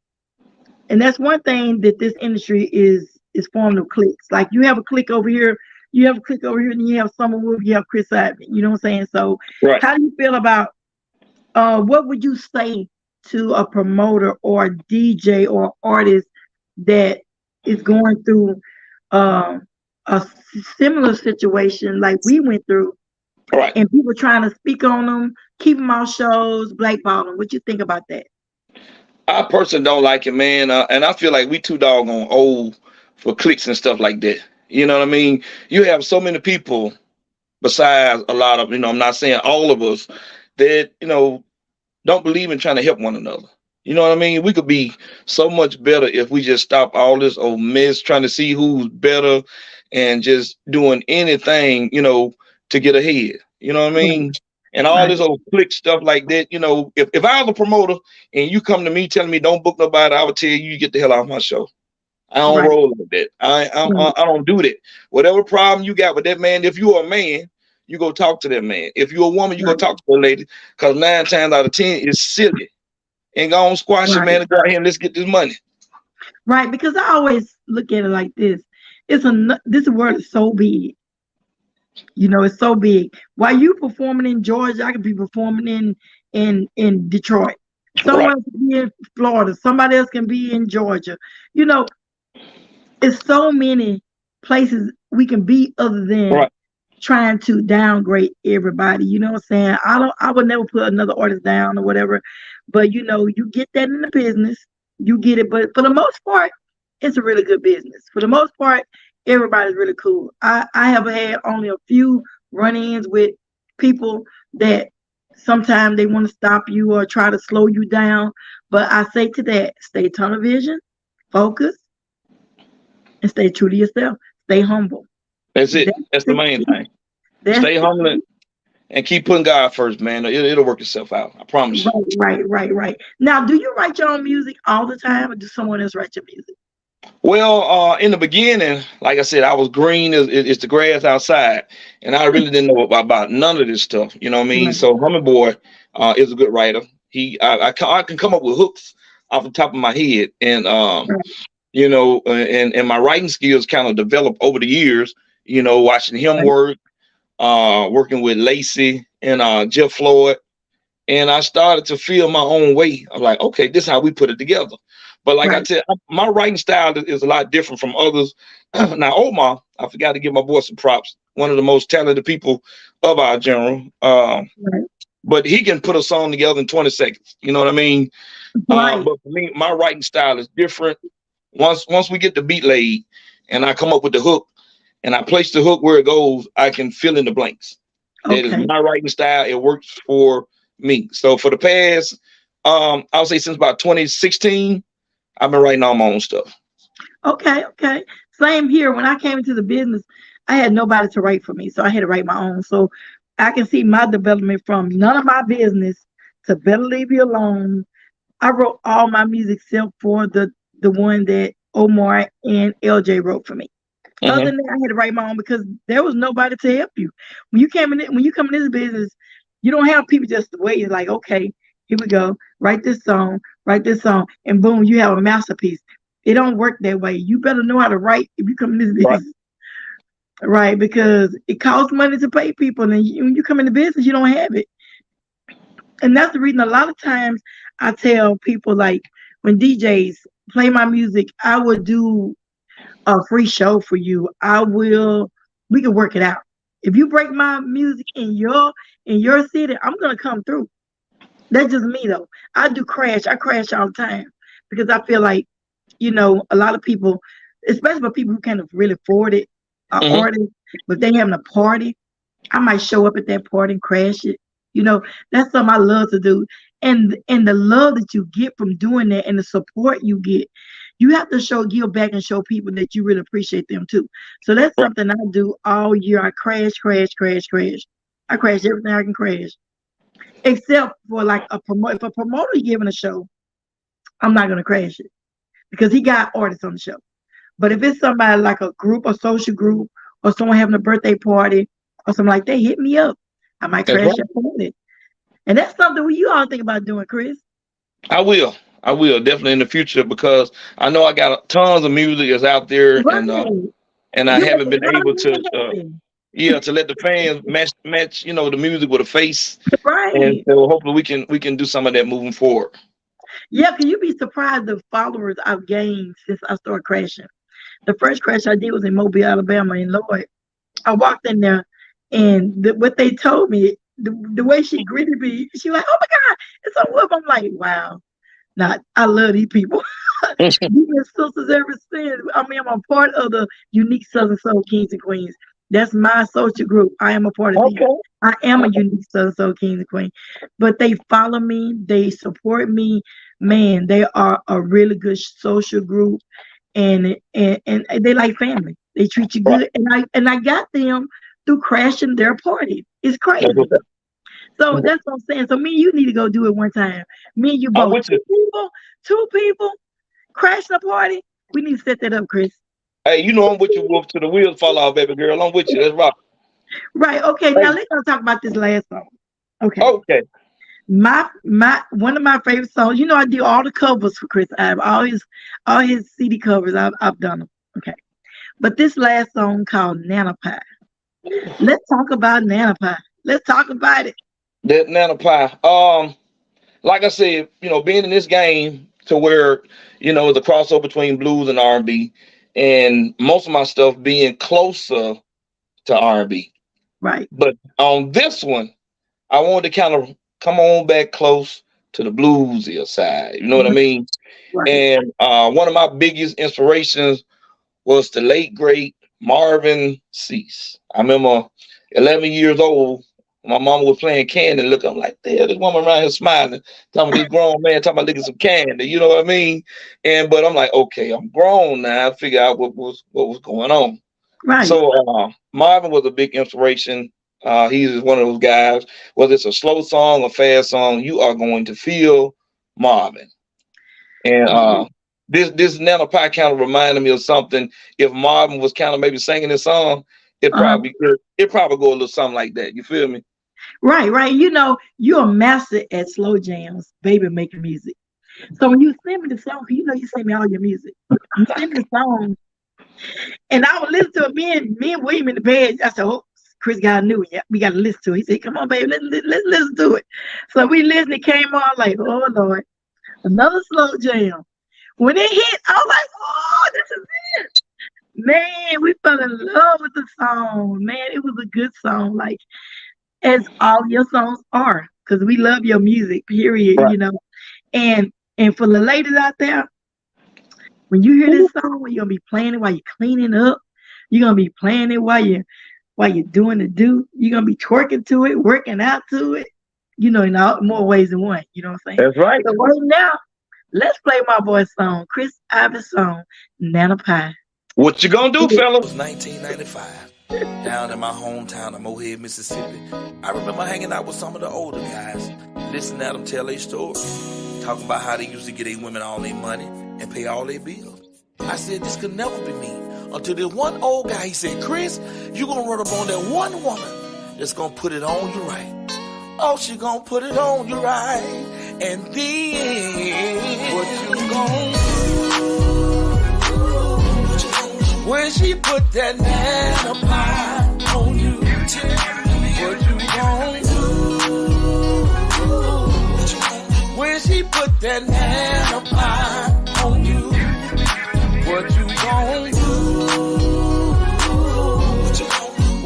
and that's one thing that this industry is formed of cliques. Like you have a clique over here, you have a clique over here, and you have Summer Wolf, you have Chris Ivan. You know what I'm saying? So Right. how do you feel about what would you say to a promoter or a DJ or artist that is going through a similar situation like we went through, Right. and people trying to speak on them, keep them off shows, blackball them? What you think about that? I personally don't like it, man. And I feel like we too doggone old for clicks and stuff like that. You know what I mean? You have so many people besides a lot of, you know, I'm not saying all of us, that, you know, don't believe in trying to help one another. You know what I mean? We could be so much better if we just stop all this old mess trying to see who's better and just doing anything, you know, to get ahead. You know what I Right, mean? And all right, this old click stuff like that, you know, if I was a promoter and you come to me telling me don't book nobody, I would tell you get the hell off my show. I don't right, roll like that. right, I don't do that. Whatever problem you got with that man, if you're a man, you go talk to that man. If you're a woman, you go right, talk to a lady. Because 9 times out of 10, it's silly. And go on squash it, right, man, and go out here and let's get this money. right. Because I always look at it like this. This world is so big. It's so big. While you performing in Georgia, I could be performing in Detroit. Right, Someone can be in Florida. Somebody else can be in Georgia. You know, it's so many places we can be other than right, trying to downgrade everybody. You know what I'm saying? I would never put another artist down or whatever. But you get that in the business, you get it. But for the most part, it's a really good business. For the most part, everybody's really cool. I have had only a few run-ins with people that sometimes they want to stop you or try to slow you down. But I say to that, stay tunnel vision, focus, and stay true to yourself. Stay humble. that's it. That's That's the the main key. thing. That's Stay the humble key. and keep putting God first, man. It'll work itself out. I promise you. Right. Now, do you write your own music all the time, or does someone else write your music? Well, in the beginning, like I said, I was green as the grass outside, and I really didn't know about none of this stuff. You know what I mean? Right, So Hummer Boy is a good writer. I can come up with hooks off the top of my head, and right, you know, and my writing skills kind of developed over the years. You know, watching him right, work, working with Lacey and Jeff Floyd, and I started to feel my own way. I'm like, okay, this is how we put it together. But like I right, said, my writing style is a lot different from others. Now, Omar, I forgot to give my boy some props. One of the most talented people of our genre. right, But he can put a song together in 20 seconds. You know what I mean? right. But for me, my writing style is different. Once we get the beat laid and I come up with the hook and I place the hook where it goes, I can fill in the blanks. That is Okay, my writing style. It works for me. So for the past, I'll say since about 2016, I've been writing all my own stuff. okay. Same here. When I came into the business, I had nobody to write for me, so I had to write my own. So I can see my development from none of my business to Better Leave You Alone. I wrote all my music except for the one that Omar and LJ wrote for me. Other Mhm. than that, I had to write my own because there was nobody to help you. When you come in this business, you don't have people just waiting like, okay, here we go, write this song, and boom, you have a masterpiece. It don't work that way. You better know how to write if you come in this Right. business, right? Because it costs money to pay people, and when you come in the business, you don't have it. And that's the reason a lot of times I tell people, like, when DJs play my music, I would do a free show for you. We can work it out. If you break my music in your city, I'm gonna come through. That's just me though. I crash all the time because I feel like, a lot of people, especially for people who can't really afford it, are Mhm. artists, but they having a party, I might show up at that party and crash it. You know, that's something I love to do. And the love that you get from doing that and the support you get, you have to give back and show people that you really appreciate them too. So that's something I do all year. I crash, crash, crash, crash. I crash everything I can crash. Except for like if a promoter giving a show, I'm not gonna crash it because he got artists on the show. But if it's somebody like a group, a social group, or someone having a birthday party or something like that, hit me up. I might That's crash right. your party. And that's something you all think about doing, Chris. I will. I will definitely in the future because I know I got tons of music that's out there, Right. and I You make haven't a been lot of able to, men happy. to let the fans match, the music with a face, and Right. so hopefully we can do some of that moving forward. Yeah, can you be surprised the followers I've gained since I started crashing? The first crash I did was in Mobile, Alabama, and Lord, I walked in there, and what they told me, the way she greeted me, she was like, "Oh my God, it's so Wolf." I'm like, "Wow, not I love these people." We've been sisters ever since. I mean, I'm a part of the unique Southern Soul Kings and Queens. That's my social group. I am a part of them. Okay. I am a unique Southern Soul Kings and Queens. But they follow me, they support me. Man, they are a really good social group, and they like family. They treat you Right. good, and I got them through crashing their party. It's That's crazy. what's So up. that's what I'm saying. So me and you need to go do it one time. Me and you I'm both. with you. Two people crashing a party. We need to set that up, Chris. Hey, I'm with you, Wolf, to the wheels fall off, baby girl. I'm with you. Let's rock. Right. Okay. Now Hey, let's talk about this last song. Okay. okay. My one of my favorite songs. I do all the covers for Chris Ives. All his CD covers. I've done them. Okay. But this last song called Nana Pie. Let's talk about Nana Pie. Let's talk about it. That Nana Pie. Like I said, being in this game to where, it's a crossover between blues and R&B, and most of my stuff being closer to R&B. Right. But on this one, I wanted to kind of come on back close to the bluesier side. You know what I mean? Right. And one of my biggest inspirations was the late great Marvin Cease. I remember 11 years old, my mama was playing candy. Look, I'm like, damn, this woman around here smiling, talking about this grown man, talking about licking some candy. You know what I mean? But I'm like, okay, I'm grown now. I figure out what was going on. Right. So Marvin was a big inspiration. He's one of those guys. Whether it's a slow song or fast song, you are going to feel Marvin. And this Nana Pie kind of reminded me of something. If Marvin was kind of maybe singing this song, it probably go a little something like that. You feel me? Right. You're a master at slow jams, baby, making music. So when you send me the song, you send me all your music. You send me the song, and I would listen to it. Me and William in the bed. I said, "Oh, Chris got a new one. Yeah, we got to listen to it." He said, "Come on, baby, let's listen to it." So we listened. It came on like, "Oh Lord, another slow jam." When it hit, I was like, "Oh, this is it." Man, we fell in love with the song. Man, it was a good song, like as all your songs are, because we love your music, period. Right. And for the ladies out there, when you hear this song, you're gonna be playing it while you're cleaning up. You're gonna be playing it while you're doing the do. You're gonna be twerking to it, working out to it. In more ways than one. You know what I'm saying? That's right. So right now, let's play my boy's song, Chris Ives' song, Nana Pie. What you gonna do, It fella? was 1995, down in my hometown of Morehead, Mississippi. I remember hanging out with some of the older guys, listening to them tell their story, talking about how they used to get their women all their money and pay all their bills. I said, this could never be me. Until this one old guy, he said, Chris, you gonna run up on that one woman that's gonna put it on you right. Oh, she gonna put it on you right. And then, what you gonna do? When she put that nana pie on you, what you gonna do? When she put that nana pie on you, what you gonna do?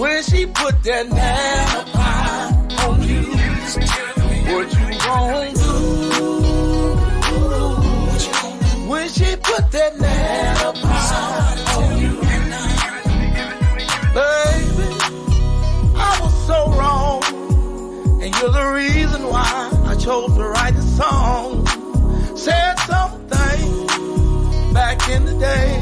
When she put that nana pie on you, what you gonna do? When she put that nana pie on you, baby, I was so wrong, and you're the reason why I chose to write this song. Said something back in the day,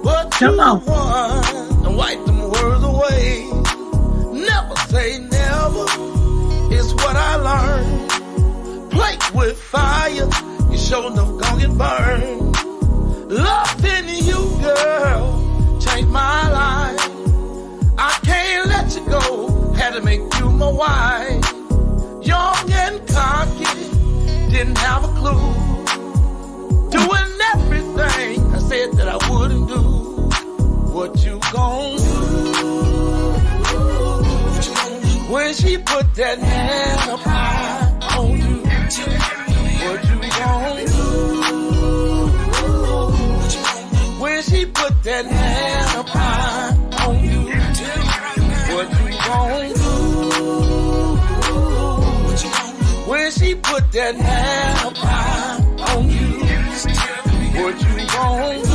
but you the one to wipe them words away. Never say never is what I learned. Play with fire, you sure enough gon' get burned. Love in you, girl, changed my life. I can't let you go, had to make you my wife. Young and cocky, didn't have a clue. Doing everything I said that I wouldn't do. What you gon' do? When she put that nana pie on you, what you gon' do? When she put that nana pie on you, what you gon' do? When she put that nana pie on you, what you gon' do?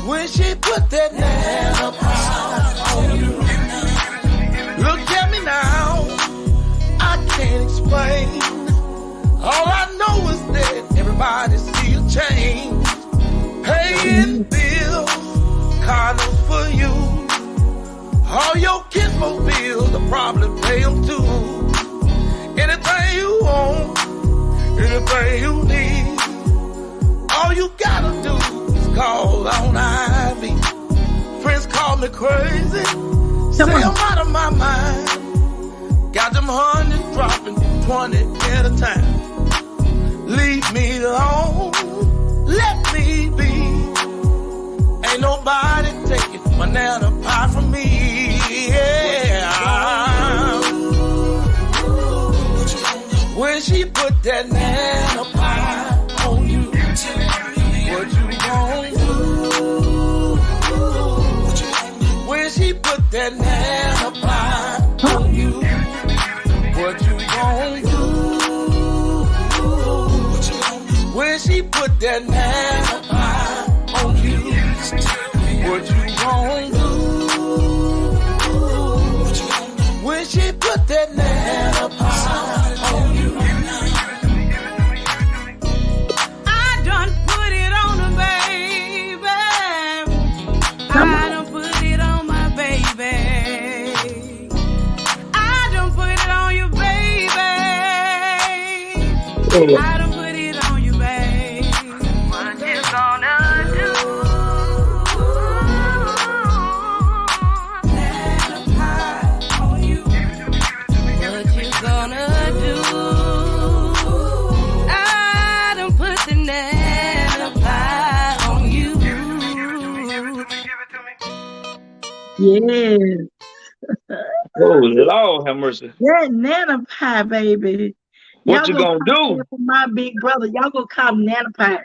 When she put that nana pie on you, look at me now, I can't explain. All I know is that everybody see a change. Paying bills, car notes for you. All your kids' bills, I probably pay them too. Anything you want, anything you need, all you gotta do is call on Ivy. Friends call me crazy, say I'm out of my mind. Got them hundreds dropping 20 at a time. Leave me alone, let me be. Ain't nobody taking my nana pie from me. Yeah. When she put that nana pie on you, what you gon' do? When she put that nana pie on you, what you gon' do? When she put that nana pie on you, what you gon' do? When she put that nana pie on you, I done put it on the baby. I done put it on my baby. I done put it on you, baby. I done put it on you, baby. What you gonna do? Nana pie on you. What you gonna do? I done put the nana pie on you. Yes. Oh, Lord have mercy. That nana pie, baby. What you Y'all gonna do? For my big brother, y'all go call him nana pie.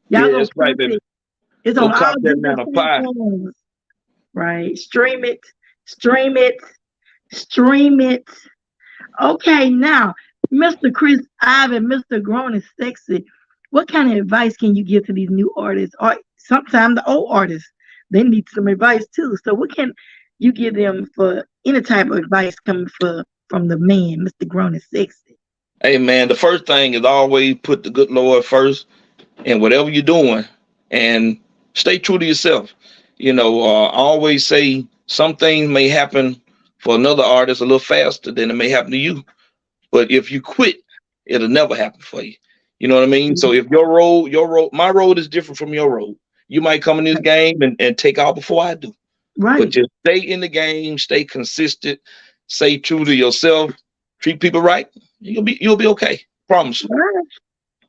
Yeah, Y'all go that's right, click baby. it. It's Go on cop all that different nana pie. platforms. Right. Stream it. Stream it. Stream it. Okay, now, Mr. Chris Ivan, Mr. Grown and Sexy, what kind of advice can you give to these new artists? Or sometimes the old artists, they need some advice too. So what can you give them for any type of advice coming from the man, Mr. Grown and Sexy? Hey, man, the first thing is always put the good Lord first in whatever you're doing and stay true to yourself. You know, I always say some things may happen for another artist a little faster than it may happen to you. But if you quit, it'll never happen for you. You know what I mean? So if my road is different from your road. You might come in this game and take off before I do. Right. But just stay in the game, stay consistent, stay true to yourself, treat people right. You'll be okay. Promise. Right.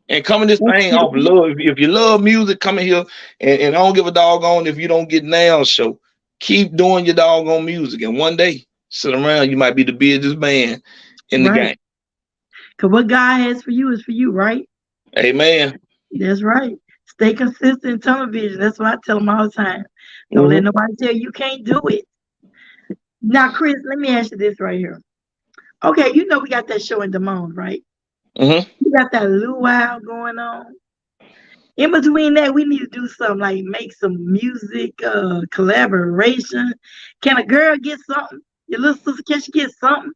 And come in this thing off love. If you love music, come in here and I don't give a doggone if you don't get nails show. Keep doing your doggone music. And one day, sit around, you might be the busiest man in the game. Because what God has for you is for you, right? Amen. That's right. Stay consistent in television. That's what I tell them all the time. Don't let nobody tell you can't do it. Now, Chris, let me ask you this right here. Okay, you know we got that show in Des Moines, right? We got that luau going on. In between that, we need to do something like make some music collaboration. Can a girl get something? Your little sister, can she get something?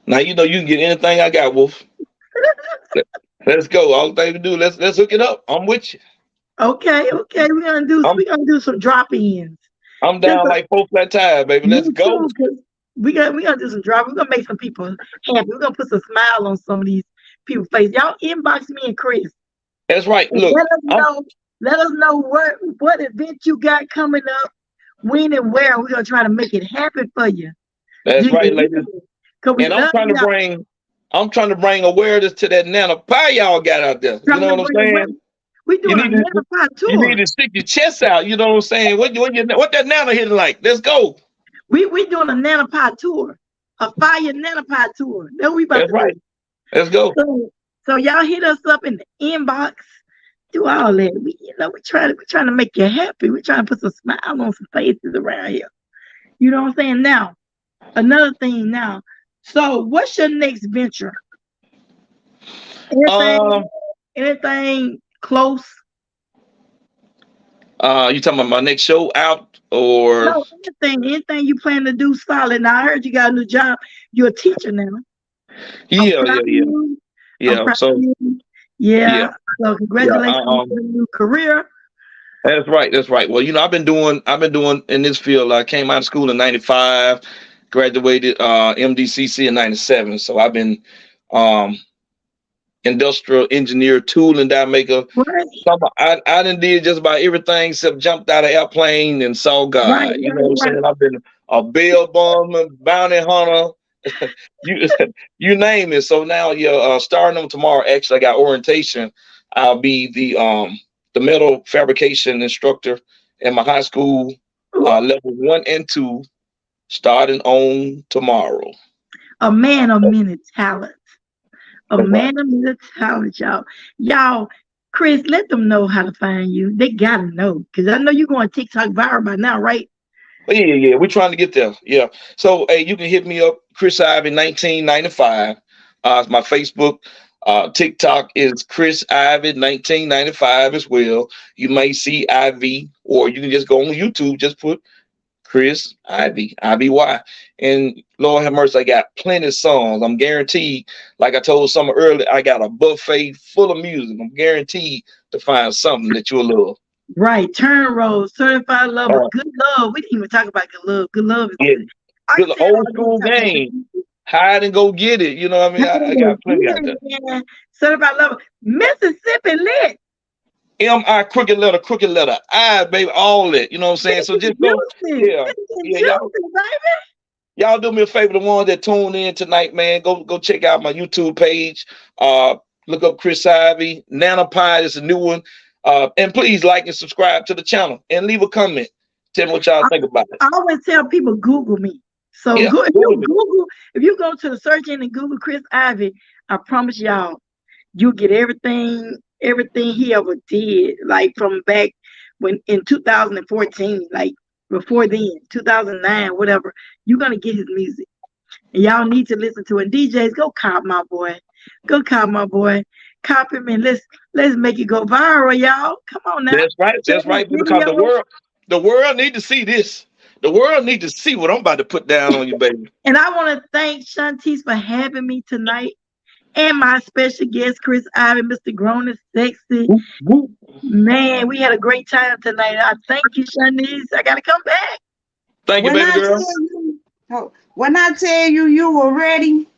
Now you know you can get anything I got, Wolf. Let's go. All the thing to do, let's hook it up. I'm with you. Okay. We're gonna do some drop-ins. I'm down like 4 flat tires, baby. Let's go. We're gonna do some drop. We're gonna make some people happy. We're gonna put some smile on some of these people's faces. Y'all inbox me and Chris. That's right. Look, let us know what event you got coming up, when and where. We're gonna try to make it happen for you. That's right, ladies. And I'm trying to bring awareness to that nana pie y'all got out there. You know what I'm saying? We doing a nana pie tour. You need to stick your chest out. You know what I'm saying? What that nana hitting like? Let's go. We doing a nana pie tour, a fire nana pie tour. That's what we about to right. do. Let's go. So y'all hit us up in the inbox. Do all that. We're trying to make you happy. We're trying to put some smile on some faces around here. You know what I'm saying? Now, another thing now. So what's your next venture? Anything close? You talking about my next show out or no, anything you plan to do solid. Now I heard you got a new job. You're a teacher now. Yeah. So congratulations on your new career. That's right. Well, you know, I've been doing in this field. I came out of school in '95, graduated MDCC in '97. So I've been industrial engineer, tool and die maker. Right. I done did just about everything except jumped out of airplane and saw God. Right, you know what I'm saying? I've been a bail bondsman, bounty hunter, you name it. So now you're starting them tomorrow. Actually, I got orientation. I'll be the metal fabrication instructor at my high school, level 1 and 2, starting on tomorrow. A man of many talents. A man of many talents, y'all. Y'all, Chris, let them know how to find you. They gotta know, because I know you're going TikTok viral by now, right? Yeah. We're trying to get there. Yeah. So hey, you can hit me up, Chris Ivy 1995. It's my Facebook. TikTok is Chris Ivy 1995 as well. You may see Ivy, or you can just go on YouTube, just put Chris Ivy, IVY. And Lord have mercy, I got plenty of songs. I'm guaranteed, like I told someone earlier, I got a buffet full of music. I'm guaranteed to find something that you'll love. Right. Turn Rose, Certified Lover, Good Love. We didn't even talk about Good Love. Good Love is good old school game. Hide and go get it. You know what I mean? I got plenty out there. Yeah. Certified Lover. Mississippi Lit. M-I, crooked letter, I, baby, all that. You know what I'm saying? So just go. Y'all do me a favor, the ones that tuned in tonight, man, go check out my YouTube page. Look up Chris Ivy. Nana Pie is a new one. And please like and subscribe to the channel and leave a comment. Tell me what y'all think about it. I always tell people Google me. So if you go to the search engine and Google Chris Ivy, I promise y'all, you'll get everything he ever did, like from back when in 2014, like before then, 2009, whatever. You're gonna get his music, and y'all need to listen to it. And DJs, go cop my boy, cop him, and let's make it go viral, y'all. Come on now. That's right. Because the world need to see this. The world need to see what I'm about to put down on you, baby. And I want to thank Shantice for having me tonight. And my special guest, Chris Ivy, Mr. Grown and Sexy. Man, we had a great time tonight. I thank you, Shantice. I got to come back. Thank you, baby girl. When I tell you you were ready,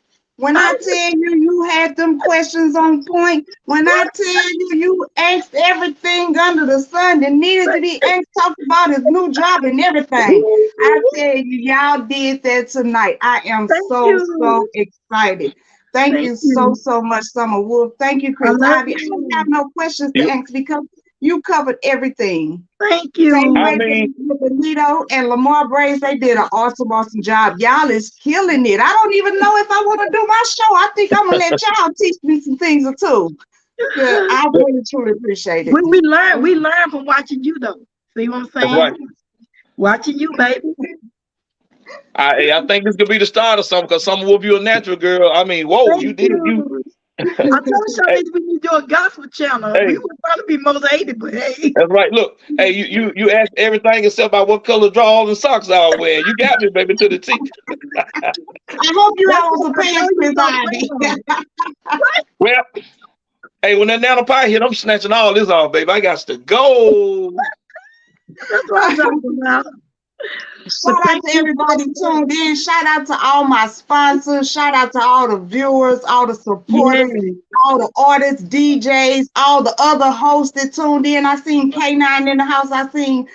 When I tell you, you had them questions on point. When I tell you, you asked everything under the sun that needed to be asked, talked about his new job and everything. I tell you, y'all did that tonight. I am Thank so you. excited. Thank Thank you you. so much, Summer Wolf. Thank you, I Chris love Ivy. I don't you. have no questions to You, ask because you covered everything. Thank Same you. I way mean, with Benito and Lamar Braves, they did an awesome job. Y'all is killing it. I don't even know if I want to do my show. I think I'm gonna let y'all teach me some things or two. Yeah, I really truly appreciate it. We learn from watching you though. See what I'm that's saying? right. Watching you, baby. I think this could be the start of something because some of you a natural girl. I mean, whoa, you Thank did you. you. I told Hey, Charlotte we need to do a gospel channel. We hey, would probably be motivated, but hey. that's right. Look, hey, you asked everything except about what color drawers and socks I was wearing. You got me, baby, to the T. I hope you That's have on what some I know pants, you Chris so Ivy. well. Well, hey, when that nano pie hit, I'm snatching all this off, baby. I got to go. That's what I'm talking about. But Shout out thank to you so everybody much. tuned in. Shout out to all my sponsors. Shout out to all the viewers, all the Yes. supporters, all the artists, DJs, all the other hosts that tuned in. I seen K9 in the house. I seen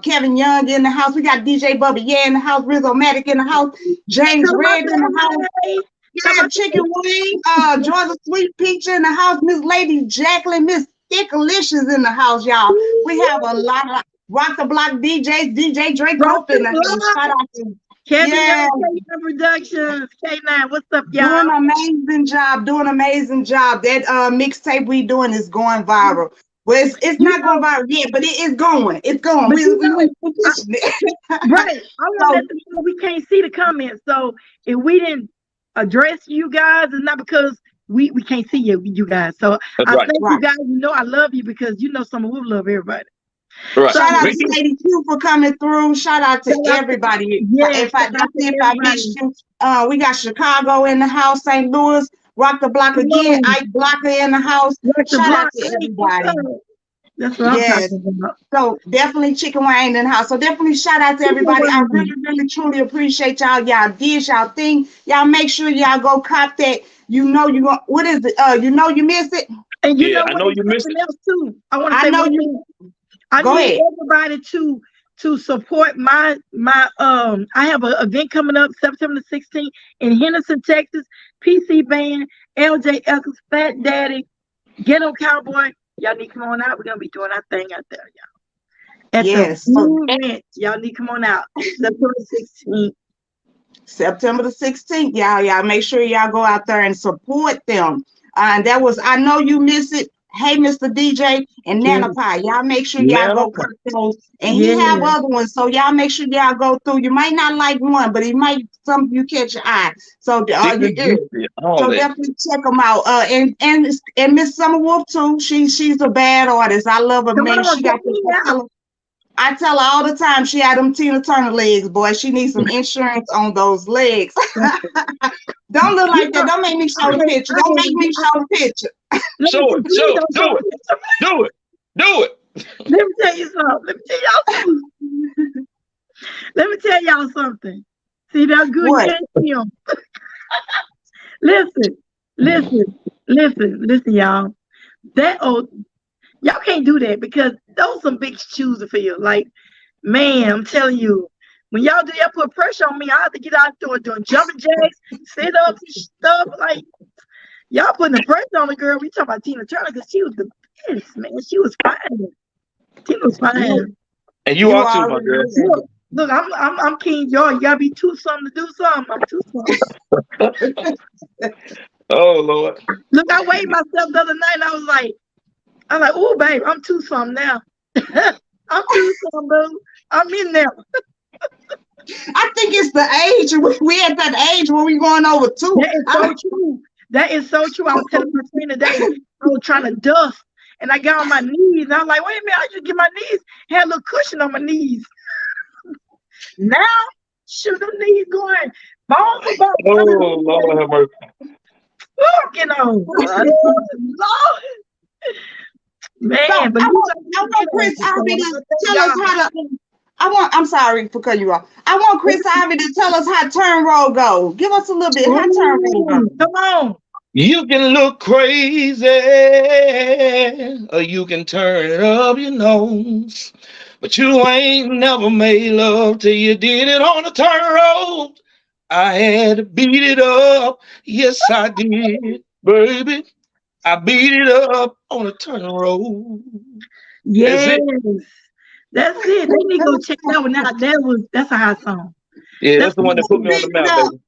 Kevin Young in the house. We got DJ Bubba Yeah in the house. Rizzo Matic in the house. James Tell them I Red said in the house. hi. Tell them Yeah, I Chicken Wing. Georgia Sweet Peach in the house. Miss Lady Jacqueline. Miss Thickalicious in the house, y'all. We have a lot of Rock the Block DJs. DJ Drake Rock Hope the in the house. block. Shout out to Kevin yeah, Young, K9 Productions. K9, what's up, doing y'all? an amazing job. Doing an amazing job. That mixtape we doing is going viral. Well, it's You not going know, viral yet, but it is going. It's going. but you know, We pushing it. right. I want to So let them know we can't see the comments. So if we didn't address you guys, it's not because we can't see you guys. So That's I right. thank you right. guys. You know I love you because you know someone who love everybody. Right. So Shout out Me to too. Sadie Q for coming through. Shout out to shout out to, everybody. yes, If I shout out to if I missed everybody. you, we got Chicago in the house, St. Louis, Rock the Block Come again, on, Ike Blocker in the house. work the Shout out block. to Hey, what's everybody. up? That's what I'm Yes. talking about. So definitely Chicken Wine in the house. So definitely shout out to everybody. I really truly appreciate y'all. Y'all did y'all thing. Y'all make sure y'all go cop that. You know you going what is it? You know you miss it. And you Yeah, know I what? know There's you missed something it. else too. I want to I say know one you thing. I go need ahead. everybody to support my I have an event coming up September the 16th in Henderson, Texas. PC Band, LJ Eccles, Fat Daddy, Ghetto Cowboy. Y'all need to come on out. We're gonna be doing our thing out there, y'all. At the Yes. So Blue Ranch. Y'all need to come on out. September 16th. September the 16th, y'all make sure y'all go out there and support them. And that was I know you miss it. Hey, Mr. DJ and Yeah. Nana Pie. Y'all make sure y'all Nano go pie. cut those. And Yeah. he have other ones. So y'all make sure y'all go through. You might not like one, but it might some you catch your eye. So Thick and juicy, all so that. definitely check them out. And Miss Summer Wolf too. She's a bad artist. I love her, Come man. on, She check got me the out. I tell her all the time she had them Tina Turner legs, boy. She needs some insurance on those legs. Don't look You like that. know, Don't make me show the picture. Don't make me show the picture. let me Show it, please show it, don't do show it, me. do it, do it. Let me tell you something. Let me tell y'all something. Let me tell y'all something. See that good? You What? can't see 'em. Listen, y'all. That y'all can't do that because those some big shoes to fill. Like, man, I'm telling you, when y'all do y'all put pressure on me, I have to get out there doing jumping jacks, sit ups, stuff. Like, y'all putting the pressure on the girl. We talking about Tina Turner because she was the best, man. She was fine. Tina was fine. And you You are too, my already girl. know Look, I'm King Joy. You gotta be too something to do something. I'm too something. Oh Lord. Look, I weighed myself the other night and I was like, oh babe, I'm too something now. I'm too something, boo. I'm in there. I think it's the age. We at that age where we going over two. That is so true. That is so true. I was telling my friend today, I was trying to dust and I got on my knees and I was like, wait a minute, I just get my knees, had a little cushion on my knees. Now, shoot, them knees going bone for bone. Oh Lord have mercy. You know, Lord. Man, So but I you want Chris Ivy to tell us how to I'm sorry for cutting you off. I want Chris Ivy to tell us how turn roll go. Give us a little bit. How turn roll go? Come on. You can look crazy, or you can turn it up your nose. But you ain't never made love till you did it on the turn road. I had to beat it up. Yes, I did, baby. I beat it up on the turn road. That's Yes. it. That's it. They need to go check that one out. That's a hot song. Yeah, That's that's the one that put me on the Beat it map, up. baby.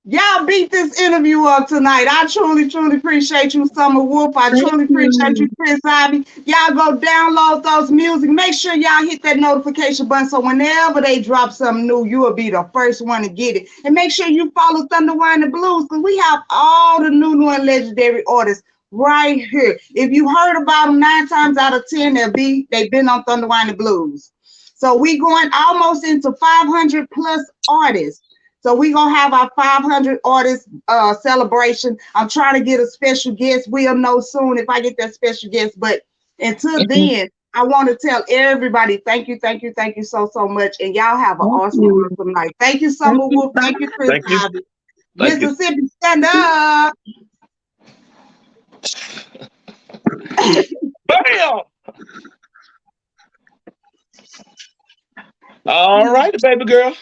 Y'all beat this interview up tonight. I truly, truly appreciate you, Summer Wolf. I thank truly appreciate you, you. Chris Ivy. Y'all go download those music. Make sure y'all hit that notification button so whenever they drop something new, you will be the first one to get it. And make sure you follow Thunder Wine and Blues because we have all the new and legendary artists right here. If you heard about them 9 times out of 10, they've been on Thunder Wine and Blues. So we going almost into 500 plus artists. So we're going to have our 500 artist celebration. I'm trying to get a special guest. We'll know soon if I get that special guest. But until then, I want to tell everybody, thank you so, so much. And y'all have an Thank awesome, you. awesome night. Thank you, Thank Summer you. Wolf. Thank you, Chris Thank you. Ivy. Thank you. Mississippi, stand up. Bam! All right, baby girl.